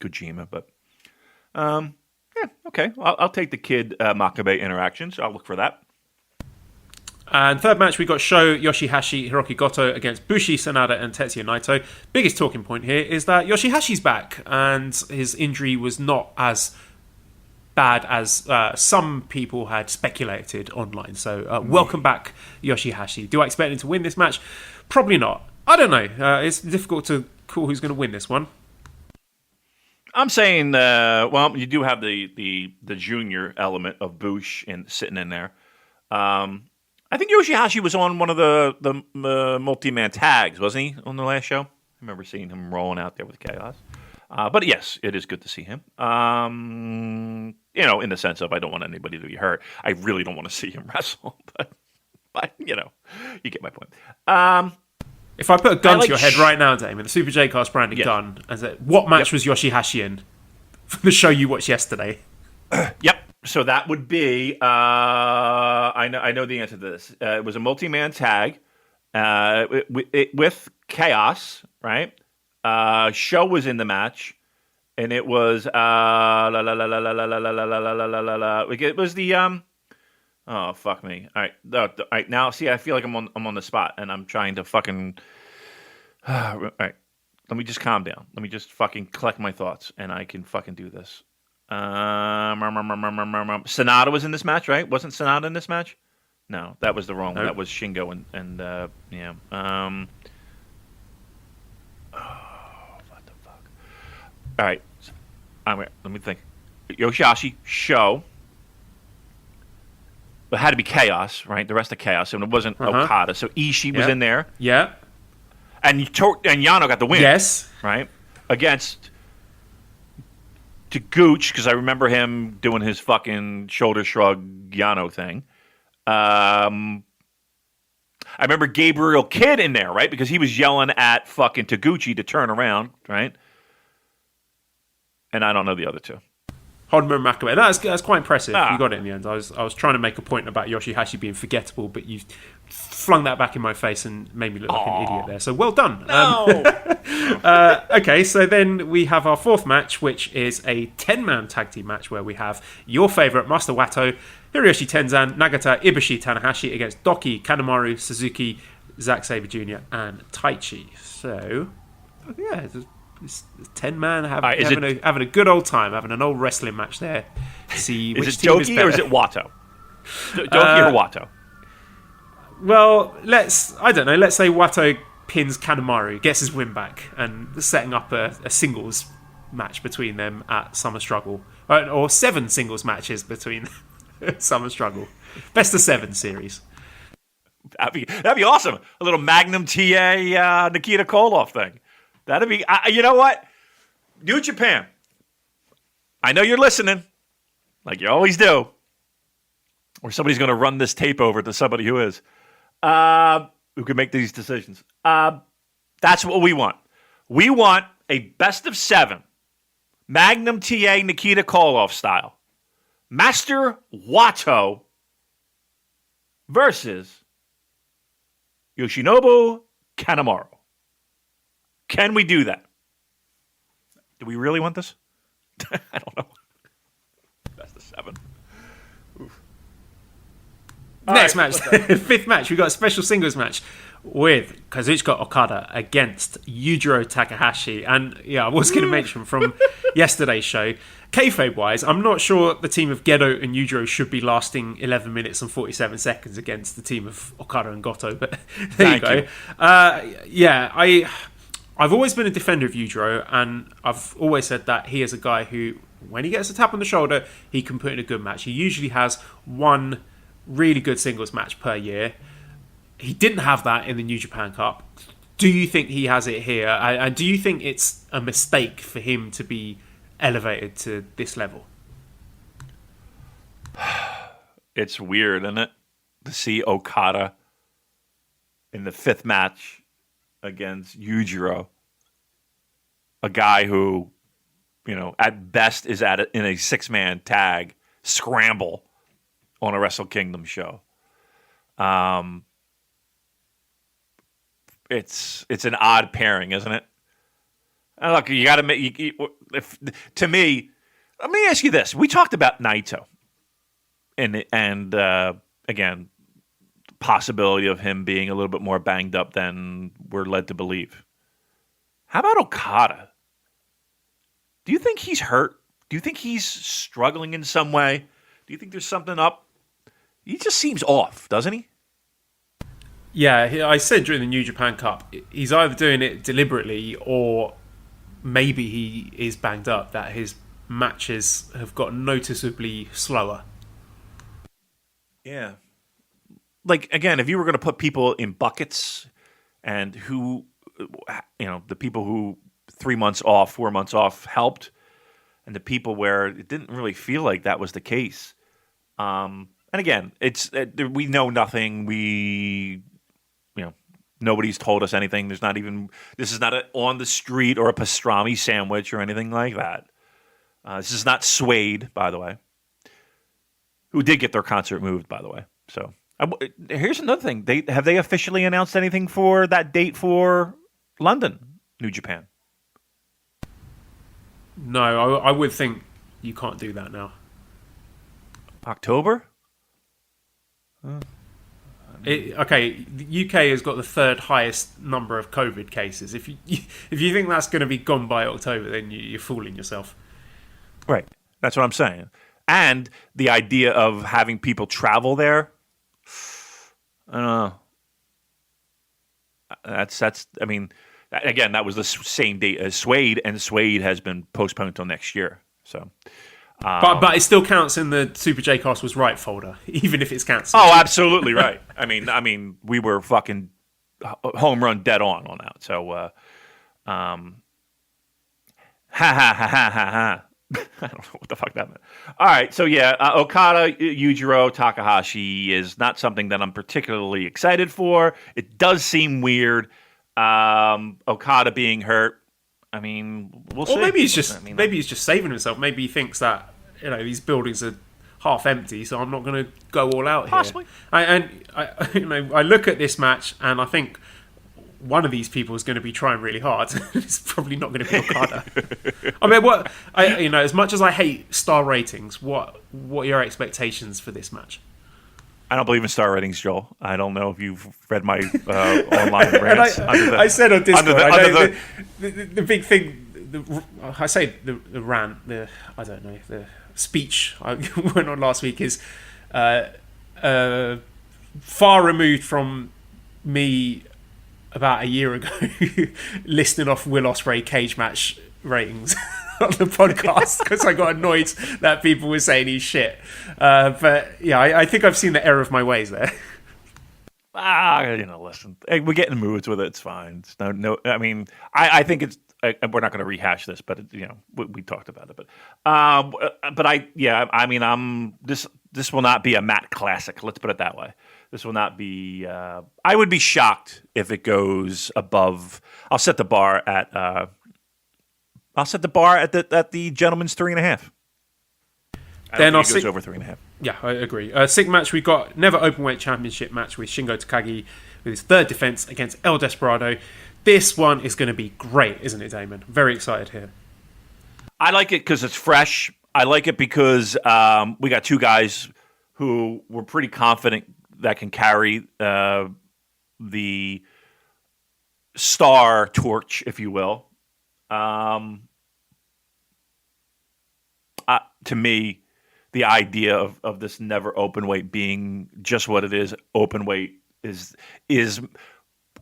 Kojima. But yeah, okay. I'll take the Kid Makabe interaction, so I'll look for that. And third match, we got Sho, Yoshihashi, Hiroki Goto against Bushi, Sanada, and Tetsuya Naito. Biggest talking point here is that Yoshihashi's back, and his injury was not as bad as some people had speculated online. So welcome back, Yoshihashi. Do I expect him to win this match? Probably not. I don't know. It's difficult to call who's going to win this one. I'm saying, well, you do have the junior element of Bush sitting in there. I think Yoshihashi was on one of the multi-man tags, wasn't he, on the last show? I remember seeing him rolling out there with Chaos. But yes, it is good to see him. In the sense of I don't want anybody to be hurt. I really don't want to see him wrestle. But you get my point. If I put a gun to your head right now, Damon, the Super J-Cast branded gun, and said, what match was Yoshihashi in for the show you watched yesterday? Yep. So that would be, I know the answer to this. It was a multi-man tag with Chaos, right? Sho was in the match, and it was it was the oh fuck me. All right, now see, I feel like I'm on the spot, and I'm trying to fucking. All right, let me just calm down. Let me just fucking collect my thoughts, and I can fucking do this. Sanada was in this match, right? Wasn't Sanada in this match? No, that was the wrong one. That was Shingo and yeah. What the fuck? All right, let me think. Yoshihashi, Sho. But it had to be Chaos, right? The rest of Chaos, and it wasn't Okada. So Ishii was in there. Yeah. And Yano got the win. Yes. Right? Against Taguchi, because I remember him doing his fucking shoulder shrug Yano thing. I remember Gabriel Kidd in there, right? Because he was yelling at fucking Taguchi to turn around, right? And I don't know the other two. Hodman Makabe. That's quite impressive. You got it in the end. I was trying to make a point about Yoshihashi being forgettable, but you flung that back in my face and made me look like an idiot there. So well done. No. Okay, so then we have our fourth match, which is a 10-man tag team match where we have your favourite Master Wato, Hiroshi Tenzan, Nagata, Ibushi, Tanahashi against Doki, Kanemaru, Suzuki, Zack Sabre Jr. and Taichi. So, yeah, it's 10-man having a good old time, having an old wrestling match there. See which is it team Doki is better. or is it Wato? Doki or Wato? Well, let's say Wato pins Kanemaru, gets his win back, and setting up a singles match between them at Summer Struggle. Or 7 singles matches between Summer Struggle. Best of 7 series. That'd be awesome. A little Magnum TA Nikita Koloff thing. That'd be, you know what? New Japan. I know you're listening, like you always do. Or somebody's going to run this tape over to somebody who is. Who can make these decisions. That's what we want. We want a best of 7. Magnum TA Nikita Koloff style. Master Wato versus Yoshinobu Kanemaru. Can we do that? Do we really want this? I don't know. Best of 7. Oof. Next match, fifth match, we've got a special singles match with Kazuchika Okada against Yujiro Takahashi. And yeah, I was going to mention from yesterday's show, kayfabe-wise, I'm not sure the team of Gedo and Yujiro should be lasting 11 minutes and 47 seconds against the team of Okada and Goto, but there you go. I've always been a defender of Yujiro, and I've always said that he is a guy who, when he gets a tap on the shoulder, he can put in a good match. He usually has one really good singles match per year. He didn't have that in the New Japan Cup. Do you think he has it here? And do you think it's a mistake for him to be elevated to this level? It's weird, isn't it? To see Okada in the 5th match against Yujiro, a guy who, at best is in a 6-man tag scramble on a Wrestle Kingdom show. It's an odd pairing, isn't it? And look, you got to make. To me, let me ask you this: we talked about Naito, and again, possibility of him being a little bit more banged up than we're led to believe. How about Okada? Do you think he's hurt? Do you think he's struggling in some way? Do you think there's something up? He just seems off, doesn't he? Yeah, I said during the New Japan Cup, he's either doing it deliberately or maybe he is banged up, that his matches have got noticeably slower. Yeah. Like, again, if you were going to put people in buckets and who, the people who 3 months off, 4 months off helped, and the people where it didn't really feel like that was the case. And again, we know nothing. Nobody's told us anything. This is not on the street or a pastrami sandwich or anything like that. This is not Suede, by the way, who did get their concert moved, by the way. So here's another thing. Have they officially announced anything for that date for London, New Japan? No, I would think you can't do that now. October? The UK has got the 3rd highest number of COVID cases. If you think that's going to be gone by October, then you're fooling yourself. Right. That's what I'm saying. And the idea of having people travel there, I don't know. That's. I mean, again, that was the same date as Suede, and Suede has been postponed until next year. So. But it still counts in the Super J-Cast was right folder, even if it's cancelled. Oh, absolutely right. I mean, we were fucking home run dead on that. So, ha ha ha ha ha ha. I don't know what the fuck that meant. All right, so yeah, Okada, Yujiro, Takahashi is not something that I'm particularly excited for. It does seem weird. Okada being hurt. I mean, we'll see. Or maybe he's just saving himself. Maybe he thinks that these buildings are half empty, so I'm not going to go all out here. Possibly. I look at this match and I think one of these people is going to be trying really hard. It's probably not going to be Okada. I mean, as much as I hate star ratings, what are your expectations for this match? I don't believe in star ratings, Joel. I don't know if you've read my online rants. I said on Discord, the big thing, I say the rant, I don't know, the speech I went on last week is far removed from me about a year ago listing off Will Ospreay cage match ratings on the podcast because I got annoyed that people were saying he's shit. But yeah, I think I've seen the error of my ways there. Listen, we get in moods with it. It's fine. It's no. I mean, I think it's. We're not going to rehash this, but we talked about it. This will not be a Matt classic. Let's put it that way. This will not be. I would be shocked if it goes above. I'll set the bar at the gentleman's 3.5. Then I'll goes over 3.5. Yeah, I agree. Sixth match, we got Never Openweight Championship match with Shingo Takagi with his 3rd defense against El Desperado. This one is going to be great, isn't it, Damon? Very excited here. I like it because it's fresh. I like it because we got 2 guys who were pretty confident that can carry the star torch, if you will. To me, the idea of this Never Openweight being just what it is, openweight, is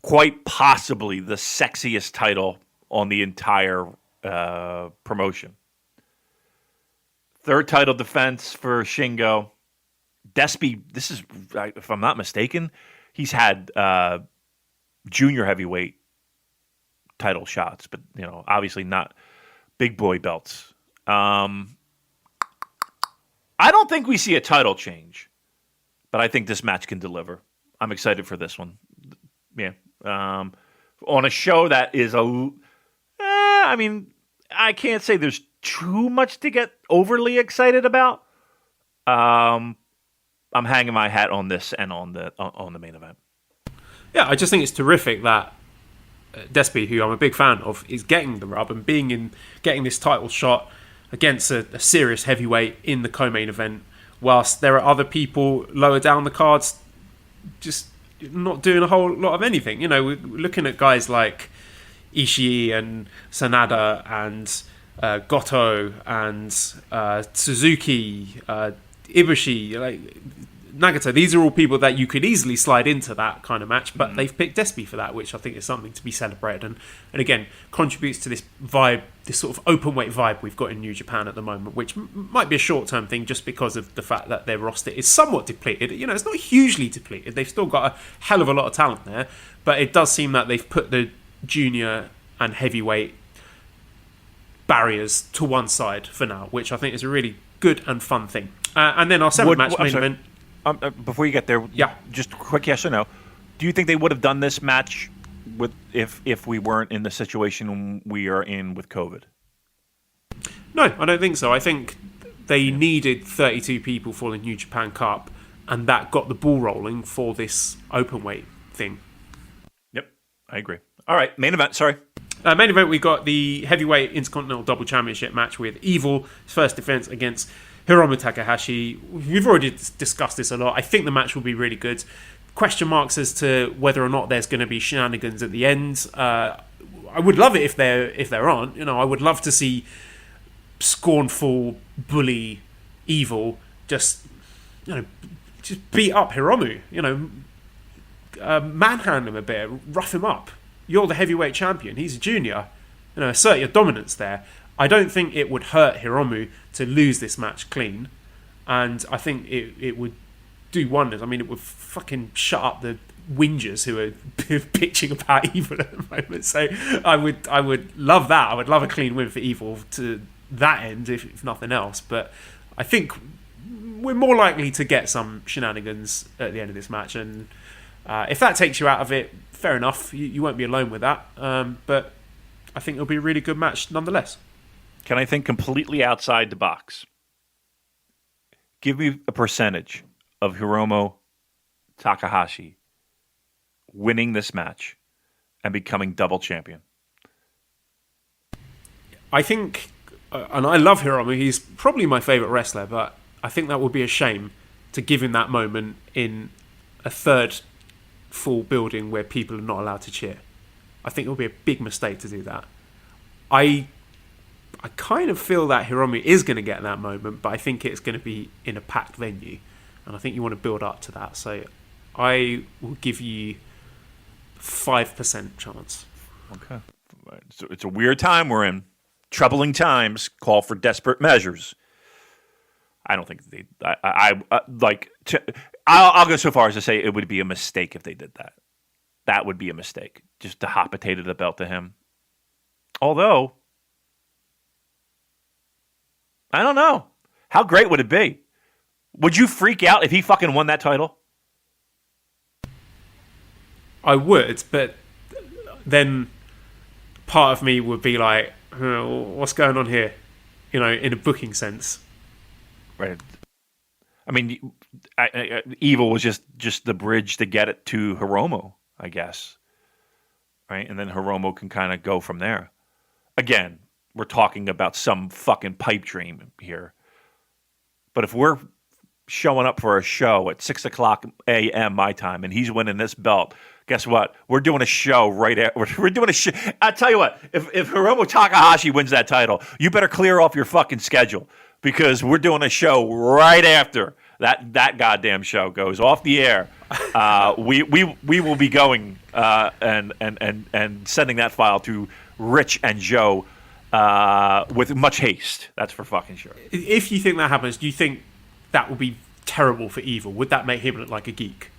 quite possibly the sexiest title on the entire promotion. 3rd title defense for Shingo. Despy, this is, if I'm not mistaken, he's had junior heavyweight title shots, but obviously not big boy belts. I don't think we see a title change, but I think this match can deliver. I'm excited for this one. Yeah, on a show that is I can't say there's too much to get overly excited about. I'm hanging my hat on this and on the main event. Yeah, I just think it's terrific that Despy, who I'm a big fan of, is getting the rub and getting this title shot against a serious heavyweight in the co-main event, whilst there are other people lower down the cards just not doing a whole lot of anything. We're looking at guys like Ishii and Sanada and Goto and Suzuki, Ibushi, Nagato. These are all people that you could easily slide into that kind of match, but they've picked Despy for that, which I think is something to be celebrated, and again contributes to this vibe, this sort of open weight vibe we've got in New Japan at the moment, which might be a short-term thing just because of the fact that their roster is somewhat depleted. It's not hugely depleted. They've still got a hell of a lot of talent there, but it does seem that they've put the junior and heavyweight barriers to one side for now, which I think is a really good and fun thing. And then our seventh match, main event. Before you get there, yeah, just a quick yes or no. Do you think they would have done this match if we weren't in the situation we are in with COVID? No, I don't think so. I think they needed 32 people for the New Japan Cup, and that got the ball rolling for this open weight thing. Yep, I agree. All right, main event, sorry. Main event, we got the heavyweight Intercontinental Double Championship match with Evil, his first defense against Hiromu Takahashi. We've already discussed this a lot. I think the match will be really good. Question marks as to whether or not there's going to be shenanigans at the end. I would love it if there aren't. I would love to see scornful bully Evil just beat up Hiromu. Manhandle him a bit, rough him up. You're the heavyweight champion. He's a junior. Assert your dominance there. I don't think it would hurt Hiromu to lose this match clean, and I think it would do wonders. I mean, it would fucking shut up the whingers who are bitching about Evil at the moment. So I would love that. I would love a clean win for Evil to that end, if nothing else. But I think we're more likely to get some shenanigans at the end of this match, and if that takes you out of it, fair enough. You won't be alone with that. But I think it'll be a really good match nonetheless. Can I think completely outside the box? Give me a percentage of Hiromu Takahashi winning this match and becoming double champion. I think, and I love Hiromu, he's probably my favourite wrestler, but I think that would be a shame to give him that moment in a third full building where people are not allowed to cheer. I think it would be a big mistake to do that. I kind of feel that Hiromu is going to get that moment, but I think it's going to be in a packed venue, and I think you want to build up to that. So I will give you 5% chance. Okay. So it's a weird time we're in. Troubling times call for desperate measures. I don't think I'll go so far as to say it would be a mistake if they did that. That would be a mistake, just to hot potato the belt to him. Although, I don't know. How great would it be? Would you freak out if he fucking won that title? I would, but then part of me would be like, what's going on here? In a booking sense. Right. I mean, Evil was just the bridge to get it to Hiromu, I guess. Right? And then Hiromu can kind of go from there. Again, we're talking about some fucking pipe dream here. But if we're showing up for a show at 6 o'clock a.m. my time and he's winning this belt, guess what? We're doing a show right at... We're doing a show... I'll tell you what. If Hiromu Takahashi wins that title, you better clear off your fucking schedule because we're doing a show right after that goddamn show goes off the air. We will be going and sending that file to Rich and Joe with much haste. That's for fucking sure. If you think that happens, do you think that would be terrible for Evil? Would that make him look like a geek?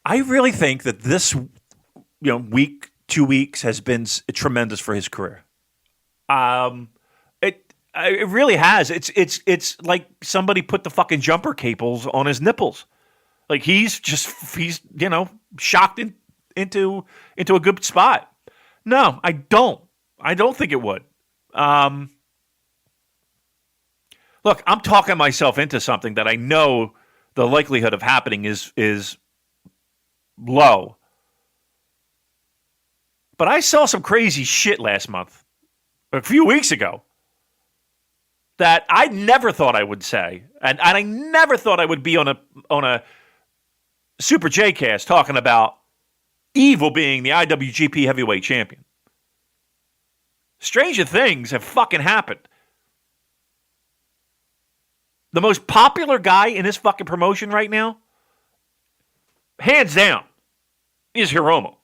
I really think that this week 2 weeks has been tremendous for his career. It really has. It's like somebody put the fucking jumper cables on his nipples. Like he's shocked into a good spot. No, I don't. I don't think it would. Look, I'm talking myself into something that I know the likelihood of happening is low. But I saw some crazy shit last month, a few weeks ago, that I never thought I would say, and I never thought I would be on a Super J-Cast talking about Evil being the IWGP Heavyweight Champion. Stranger things have fucking happened. The most popular guy in this fucking promotion right now, hands down, is Hiromu.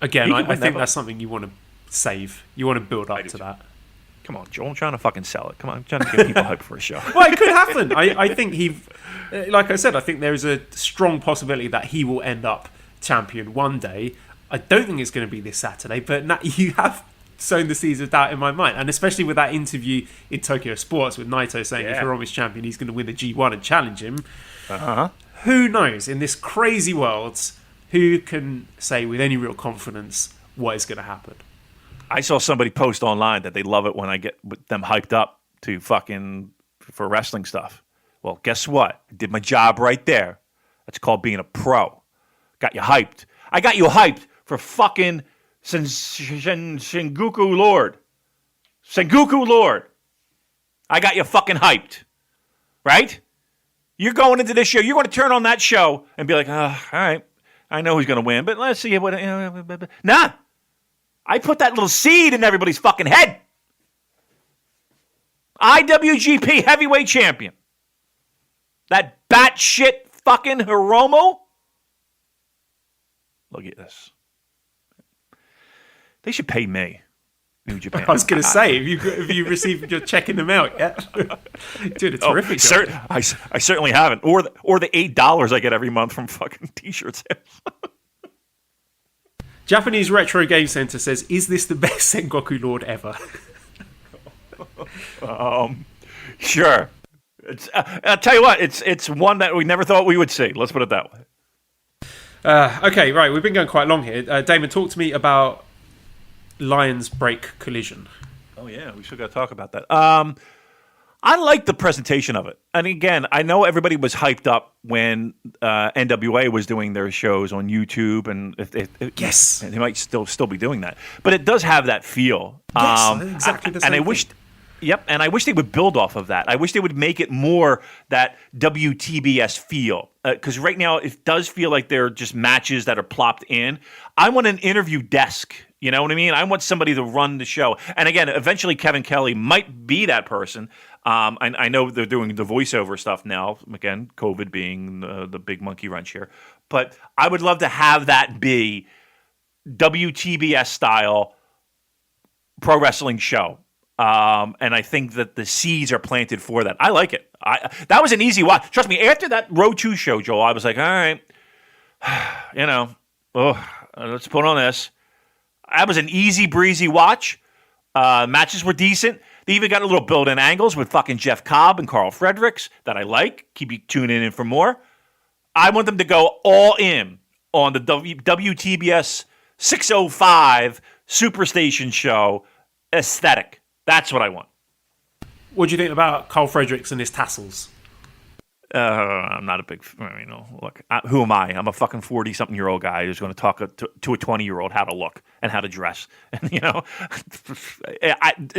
Again, I think that's something you want to save. You want to build up to that. Come on, Joel. I'm trying to fucking sell it. Come on. I'm trying to get people hyped for a show. Well, it could happen. I think like I said, I think there is a strong possibility that he will end up champion one day. I don't think it's going to be this Saturday, but you have sown the seeds of doubt in my mind. And especially with that interview in Tokyo Sports with Naito saying if Hiromu's champion, he's going to win the G1 and challenge him. Uh-huh. Who knows? In this crazy world, who can say with any real confidence what is going to happen? I saw somebody post online that they love it when I get them hyped up to fucking for wrestling stuff. Well, guess what? I did my job right there. That's called being a pro. Got you hyped. I got you hyped for fucking Sengoku Lord. Sengoku Lord. I got you fucking hyped. Right? You're going into this show. You're going to turn on that show and be like, all right, I know who's going to win, but let's see what. Nah. I put that little seed in everybody's fucking head. IWGP Heavyweight Champion. That batshit fucking Hiromu. Look at this. They should pay me. New Japan. I was going to say, have you received your check in the mail yet? Dude, a terrific job. I certainly haven't. Or the $8 I get every month from fucking t-shirts. Japanese Retro Game Center says, is this the best Sengoku Lord ever? Sure. I'll tell you what, it's one that we never thought we would see. Let's put it that way. Okay, right. We've been going quite long here. Damon, talk to me about Lions Break Collision. Oh, yeah. We still got to talk about that. I like the presentation of it. And again, I know everybody was hyped up when NWA was doing their shows on YouTube, and yes, and they might still be doing that. But it does have that feel. Yes, exactly the same. And I wish, and I wish they would build off of that. I wish they would make it more that WTBS feel, because right now it does feel like they're just matches that are plopped in. I want an interview desk. You know what I mean? I want somebody to run the show. And again, eventually Kevin Kelly might be that person. I know they're doing the voiceover stuff now. Again, COVID being the big monkey wrench here. But I would love to have that be WTBS style pro wrestling show. And I think that the seeds are planted for that. I like it. That was an easy watch. Trust me, after that Row 2 show, Joel, I was like, all right, let's put on this. That was an easy breezy watch. Matches were decent. They even got a little build-in angles with fucking Jeff Cobb and Carl Fredericks that I like. Keep you tuning in for more. I want them to go all in on the WTBS 605 Superstation show aesthetic. That's what I want. What do you think about Carl Fredericks and his tassels? I'm not a big, look, who am I? I'm a fucking 40-something-year-old guy who's going to talk to a 20-year-old how to look and how to dress. And,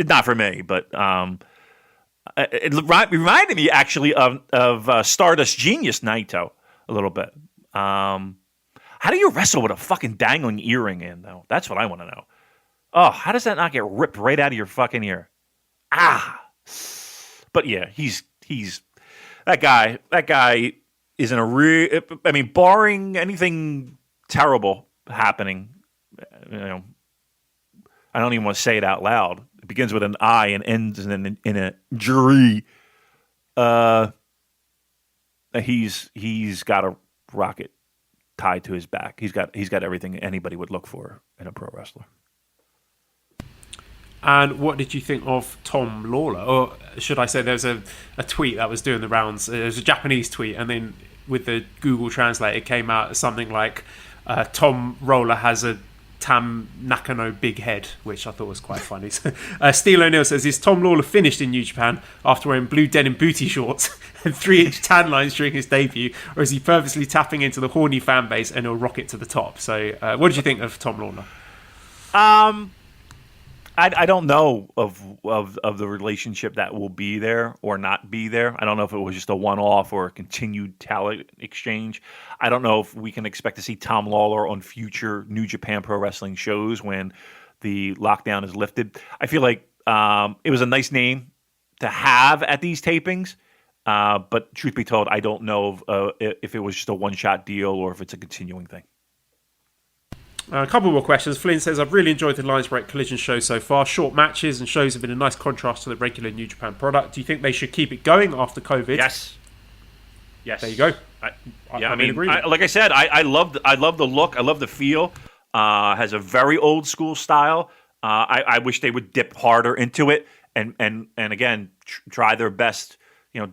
not for me, but it reminded me actually of Stardust Genius Naito a little bit. How do you wrestle with a fucking dangling earring in, though? That's what I want to know. Oh, how does that not get ripped right out of your fucking ear? But yeah, he's that guy is in a real. I mean, barring anything terrible happening, I don't even want to say it out loud. It begins with an I and ends in a jury. He's got to rock it tied to his back. He's got everything anybody would look for in a pro wrestler. And what did you think of Tom Lawler? Or should I say there's a tweet that was doing the rounds. It was a Japanese tweet, and then with the Google Translate, it came out something like, Tom Lawler has a Tam Nakano big head, which I thought was quite funny. Steel O'Neill says, is Tom Lawler finished in New Japan after wearing blue denim booty shorts and 3-inch tan lines during his debut, or is he purposely tapping into the horny fan base and he'll rocket to the top? So what did you think of Tom Lawler? I don't know of the relationship that will be there or not be there. I don't know if it was just a one-off or a continued talent exchange. I don't know if we can expect to see Tom Lawler on future New Japan Pro Wrestling shows when the lockdown is lifted. I feel like it was a nice name to have at these tapings, but truth be told, I don't know if it was just a one-shot deal or if it's a continuing thing. A couple more questions. Flynn says, I've really enjoyed the Lions Break Collision show so far. Short matches and shows have been a nice contrast to the regular New Japan product. Do you think they should keep it going after COVID? Yes. There you go. I mean, like I said, I love the look. I love the feel. Has a very old school style. I wish they would dip harder into it and again, try their best.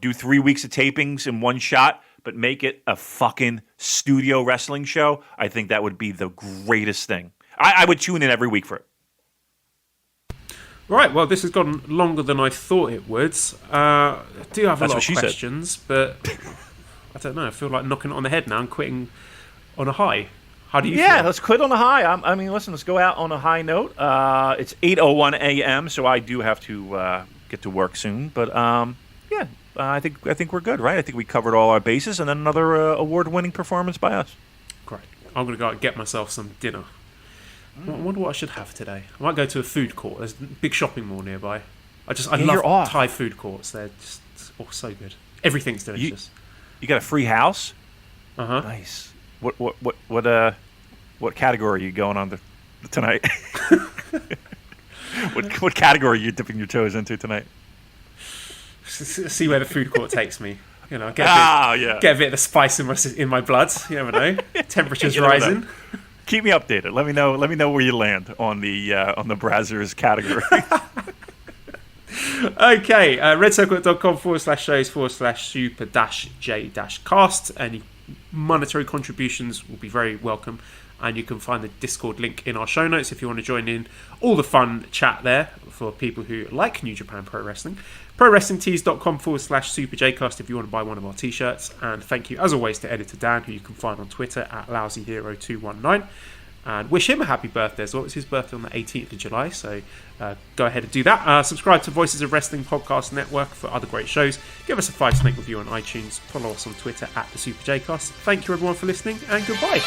Do 3 weeks of tapings in one shot, but make it a fucking studio wrestling show. I think that would be the greatest thing. I would tune in every week for it. Right, well, this has gone longer than I thought it would. I do have a lot of questions, but I don't know. I feel like knocking it on the head now and quitting on a high. How do you feel? Yeah, let's quit on a high. I mean, listen, let's go out on a high note. It's 8:01 a.m., so I do have to get to work soon. But, yeah. I think we're good, right? I think we covered all our bases, and then another award-winning performance by us. Great. I'm going to go out and get myself some dinner. I wonder what I should have today. I might go to a food court. There's a big shopping mall nearby. I love Thai food courts. They're just so good. Everything's delicious. You got a free house? Uh-huh. Nice. What category are you going on tonight? What category are you dipping your toes into tonight? See where the food court takes me. Get a bit of the spice in my blood. You never know. Temperature's rising. Keep me updated. Let me know where you land on the Brazzers category. Okay, redcircle.com/shows/super-j-cast. Any monetary contributions will be very welcome. And you can find the Discord link in our show notes if you want to join in all the fun chat there for people who like New Japan Pro Wrestling. ProWrestlingTees.com/SuperJcast if you want to buy one of our t-shirts. And thank you, as always, to Editor Dan, who you can find on Twitter at LousyHero219. And wish him a happy birthday as well. It's his birthday on the 18th of July, so go ahead and do that. Subscribe to Voices of Wrestling Podcast Network for other great shows. Give us a 5-snake review on iTunes. Follow us on Twitter at the SuperJcast. Thank you, everyone, for listening, and goodbye.